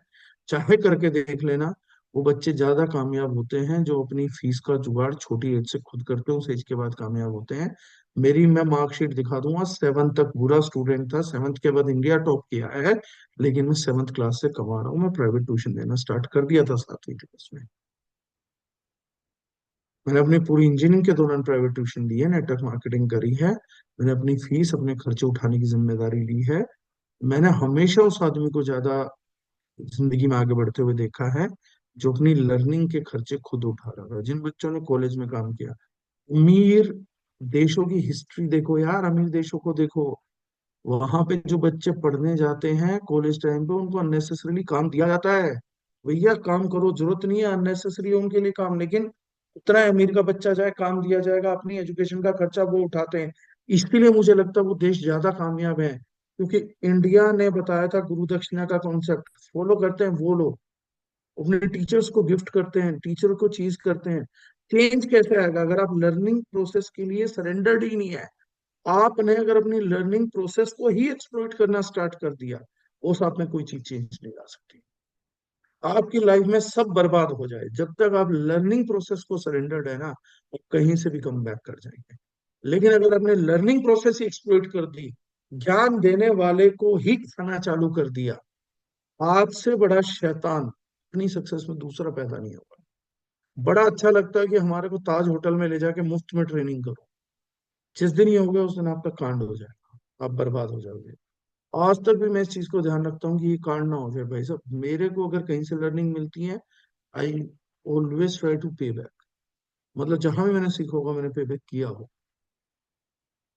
चाहे करके देख लेना, वो बच्चे ज्यादा कामयाब होते हैं जो अपनी फीस का जुगाड़ छोटी एज से खुद करते हैं, उस एज के बाद कामयाब होते हैं। मेरी मैं मार्कशीट दिखा दूंगा, 7th तक बुरा स्टूडेंट था, 7th के बाद इंडिया टॉप किया है, लेकिन मैं 7th क्लास से कमा रहा हूँ। मैं प्राइवेट ट्यूशन देना स्टार्ट कर दिया था 7वीं क्लास में। मैंने अपनी पूरी इंजीनियरिंग के दौरान प्राइवेट ट्यूशन दी है, नेटवर्क मार्केटिंग करी है, मैंने अपनी फीस अपने खर्चे उठाने की जिम्मेदारी ली है। मैंने हमेशा उस आदमी को ज्यादा जिंदगी में आगे बढ़ते हुए देखा है जो अपनी लर्निंग के खर्चे खुद उठा रहा था। जिन बच्चों ने कॉलेज में काम किया, अमीर देशों की हिस्ट्री देखो यार, अमीर देशों को देखो, वहां पे जो बच्चे पढ़ने जाते हैं कॉलेज टाइम पे उनको अननेसेसरीली काम दिया जाता है। भैया काम करो, जरूरत नहीं है अननेसेसरी उनके लिए काम, लेकिन उतना अमीर का बच्चा जाए, काम दिया जाएगा, अपनी एजुकेशन का खर्चा वो उठाते हैं। इसलिए मुझे लगता है वो देश ज्यादा कामयाब है, क्योंकि इंडिया ने बताया था गुरु दक्षिणा का कॉन्सेप्ट फॉलो करते हैं वो लोग, अपने टीचर्स को गिफ्ट करते हैं, टीचर को चीज करते हैं। चेंज कैसे आएगा अगर आप लर्निंग प्रोसेस के लिए सरेंडर्ड ही नहीं है? आपने अगर अपनी लर्निंग प्रोसेस को ही एक्सप्लॉइट करना स्टार्ट कर दिया, उस आप में कोई चीज चेंज नहीं ला सकती। आपकी लाइफ में सब बर्बाद हो जाए, जब तक आप लर्निंग प्रोसेस को सरेंडर्ड है ना, आप कहीं से भी कम बैक कर जाएंगे। लेकिन अगर आपने लर्निंग प्रोसेस ही एक्सप्लॉइट कर दी, ज्ञान देने वाले को ही खाना चालू कर दिया, आपसे बड़ा शैतान अपनी सक्सेस में दूसरा पैदा नहीं होगा। बड़ा अच्छा लगता है कि हमारे को ताज होटल में ले जाके मुफ्त में ट्रेनिंग करो, जिस दिन ये हो गया उस दिन आपका कांड हो जाएगा, आप बर्बाद हो जाओगे। आज तक भी मैं इस चीज को ध्यान रखता हूँ कि ये कांड ना हो जाए भाई साहब। मेरे को अगर कहीं से लर्निंग मिलती है, आई ऑलवेज ट्राई टू पे बैक, मतलब जहां भी मैंने सीखा होगा मैंने पे बैक किया हो।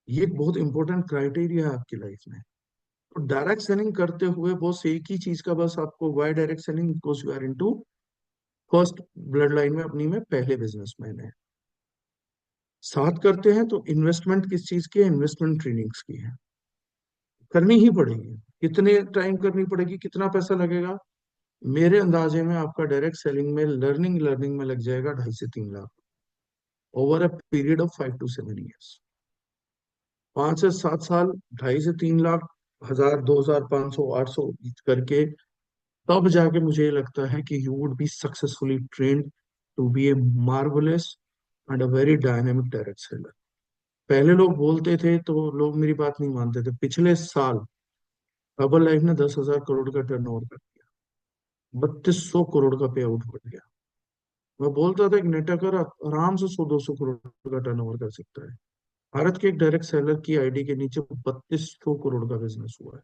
ये एक बहुत इंपॉर्टेंट क्राइटेरिया है आपकी लाइफ में। तो डायरेक्ट सेलिंग करते हुए बस एक ही चीज का, बस आपको why direct selling, because you are into first blood line में अपनी में पहले बिजनेसमैन है। साथ करते हैं तो इन्वेस्टमेंट किस चीज की है? इन्वेस्टमेंट ट्रेनिंग्स की है, करनी ही पड़ेगी। कितने टाइम करनी पड़ेगी, कितना पैसा लगेगा? मेरे अंदाजे में आपका डायरेक्ट सेलिंग में लर्निंग लर्निंग में लग जाएगा 2.5 से 3 lakh, over a period of 5 to 7 years। 5 से 7 साल, 2.5 से 3 लाख, 1,000, 2,000, 500, 800 करके, तब जाके मुझे ये लगता है कि you would be successfully trained to be a marvellous and a very dynamic direct seller. पहले लोग बोलते थे तो लोग मेरी बात नहीं मानते थे। पिछले साल हर्बल लाइफ ने 10,000 करोड़ का टर्नओवर कर दिया, 3,200 करोड़ का पे आउट बढ़ गया। मैं बोलता था एक नेटवर्कर आराम से 100-200 करोड़ का टर्नओवर कर सकता है। भारत के एक डायरेक्ट सेलर की आईडी के नीचे 3,200 करोड़ का बिजनेस हुआ है।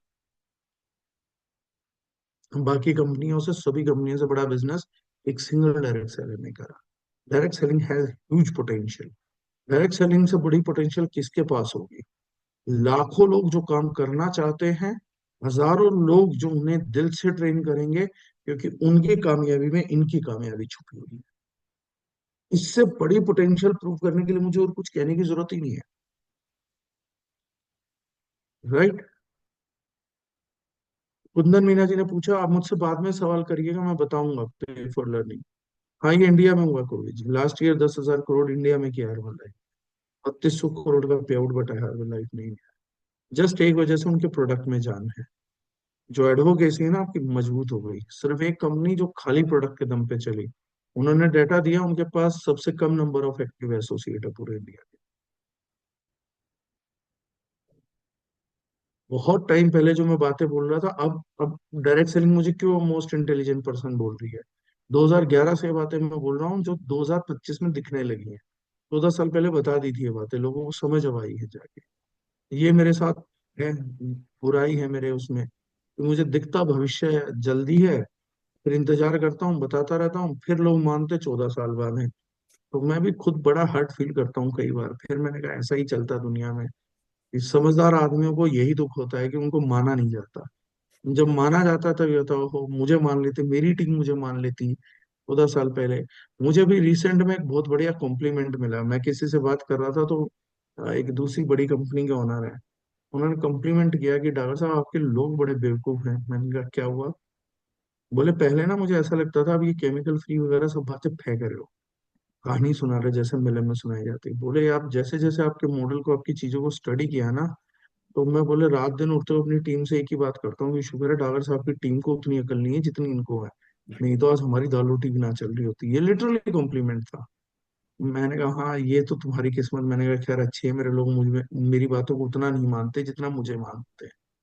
बाकी कंपनियों से, सभी कंपनियों से बड़ा बिजनेस एक सिंगल डायरेक्ट सेलर ने करा। Direct selling has huge potential. Direct selling से बड़ी पोटेंशियल किसके पास होगी? लाखों लोग जो काम करना चाहते हैं, हजारों लोग जो उन्हें दिल से ट्रेन करेंगे, क्योंकि उनकी कामयाबी में इनकी कामयाबी छुपी हुई है। इससे बड़ी पोटेंशियल प्रूव करने के लिए मुझे और कुछ कहने की जरूरत ही नहीं है। राइट। कुंदन मीना जी ने पूछा, आप मुझसे बाद में सवाल करिएगा, मैं बताऊंगा पे फॉर लर्निंग। हाँ, ये इंडिया में हुआ कोविड जी, लास्ट ईयर 10,000 करोड़ इंडिया में किया हर्बल लाइफ। 3,200 करोड़ का पे आउट बटा हर्बल लाइफ नहीं। जस्ट एक वजह से उनके प्रोडक्ट में जान है। जो एडवोकेसी है ना आपकी, मजबूत हो गई। सिर्फ एक कंपनी जो खाली प्रोडक्ट के दम पे चली, उन्होंने डाटा दिया, उनके पास सबसे कम नंबर ऑफ एक्टिव एसोसिएट है पूरे इंडिया के। बहुत टाइम पहले जो मैं बातें बोल रहा था, अब डायरेक्ट सेलिंग मुझे क्यों मोस्ट इंटेलिजेंट पर्सन बोल रही है? 2011 से ये बातें मैं बोल रहा हूँ जो 2025 में दिखने लगी हैं। 14 साल पहले बता दी थी ये बातें, लोगों को समझ अब आई है जाके। ये मेरे साथ है, बुराई है मेरे उसमें, तो मुझे दिखता भविष्य जल्दी है, फिर इंतजार करता हूँ, बताता रहता हूँ, फिर लोग मानते 14 साल बाद है। तो मैं भी खुद बड़ा हर्ट फील करता हूँ कई बार। फिर मैंने कहा ऐसा ही चलता दुनिया में, इस समझदार आदमियों को यही दुख होता है कि उनको माना नहीं जाता। जब माना जाता तब ये होता हो मुझे मान लेते, मेरी टीम मुझे मान लेती 14 साल पहले। मुझे भी रिसेंट में एक बहुत बढ़िया कॉम्प्लीमेंट मिला। मैं किसी से बात कर रहा था तो एक दूसरी बड़ी कंपनी के ओनर है, उन्होंने कॉम्प्लीमेंट किया कि डॉक्टर साहब आपके लोग बड़े बेवकूफ हैं। मैंने कहा क्या हुआ? बोले पहले ना मुझे ऐसा लगता था अब ये केमिकल फ्री वगैरह सब बातें फेंक रहे हो, कहानी सुना रहे जैसे मेले में सुनाई जाती। बोले आप जैसे जैसे आपके मॉडल को, आपकी चीजों को स्टडी किया ना, तो मैं बोले रात दिन उठते हुए अपनी टीम से एक ही बात करता हूँ कि शुक्र है डागर साहब की टीम को उतनी अकल नहीं है जितनी इनको है, नहीं तो आज हमारी दाल रोटी भी ना चल रही होती। ये लिटरली कॉम्प्लीमेंट था। मैंने कहा हाँ ये तो तुम्हारी किस्मत। मैंने कहा खैर अच्छी है, मेरे लोग मुझे मेरी बातों को उतना नहीं मानते जितना मुझे मानते हैं।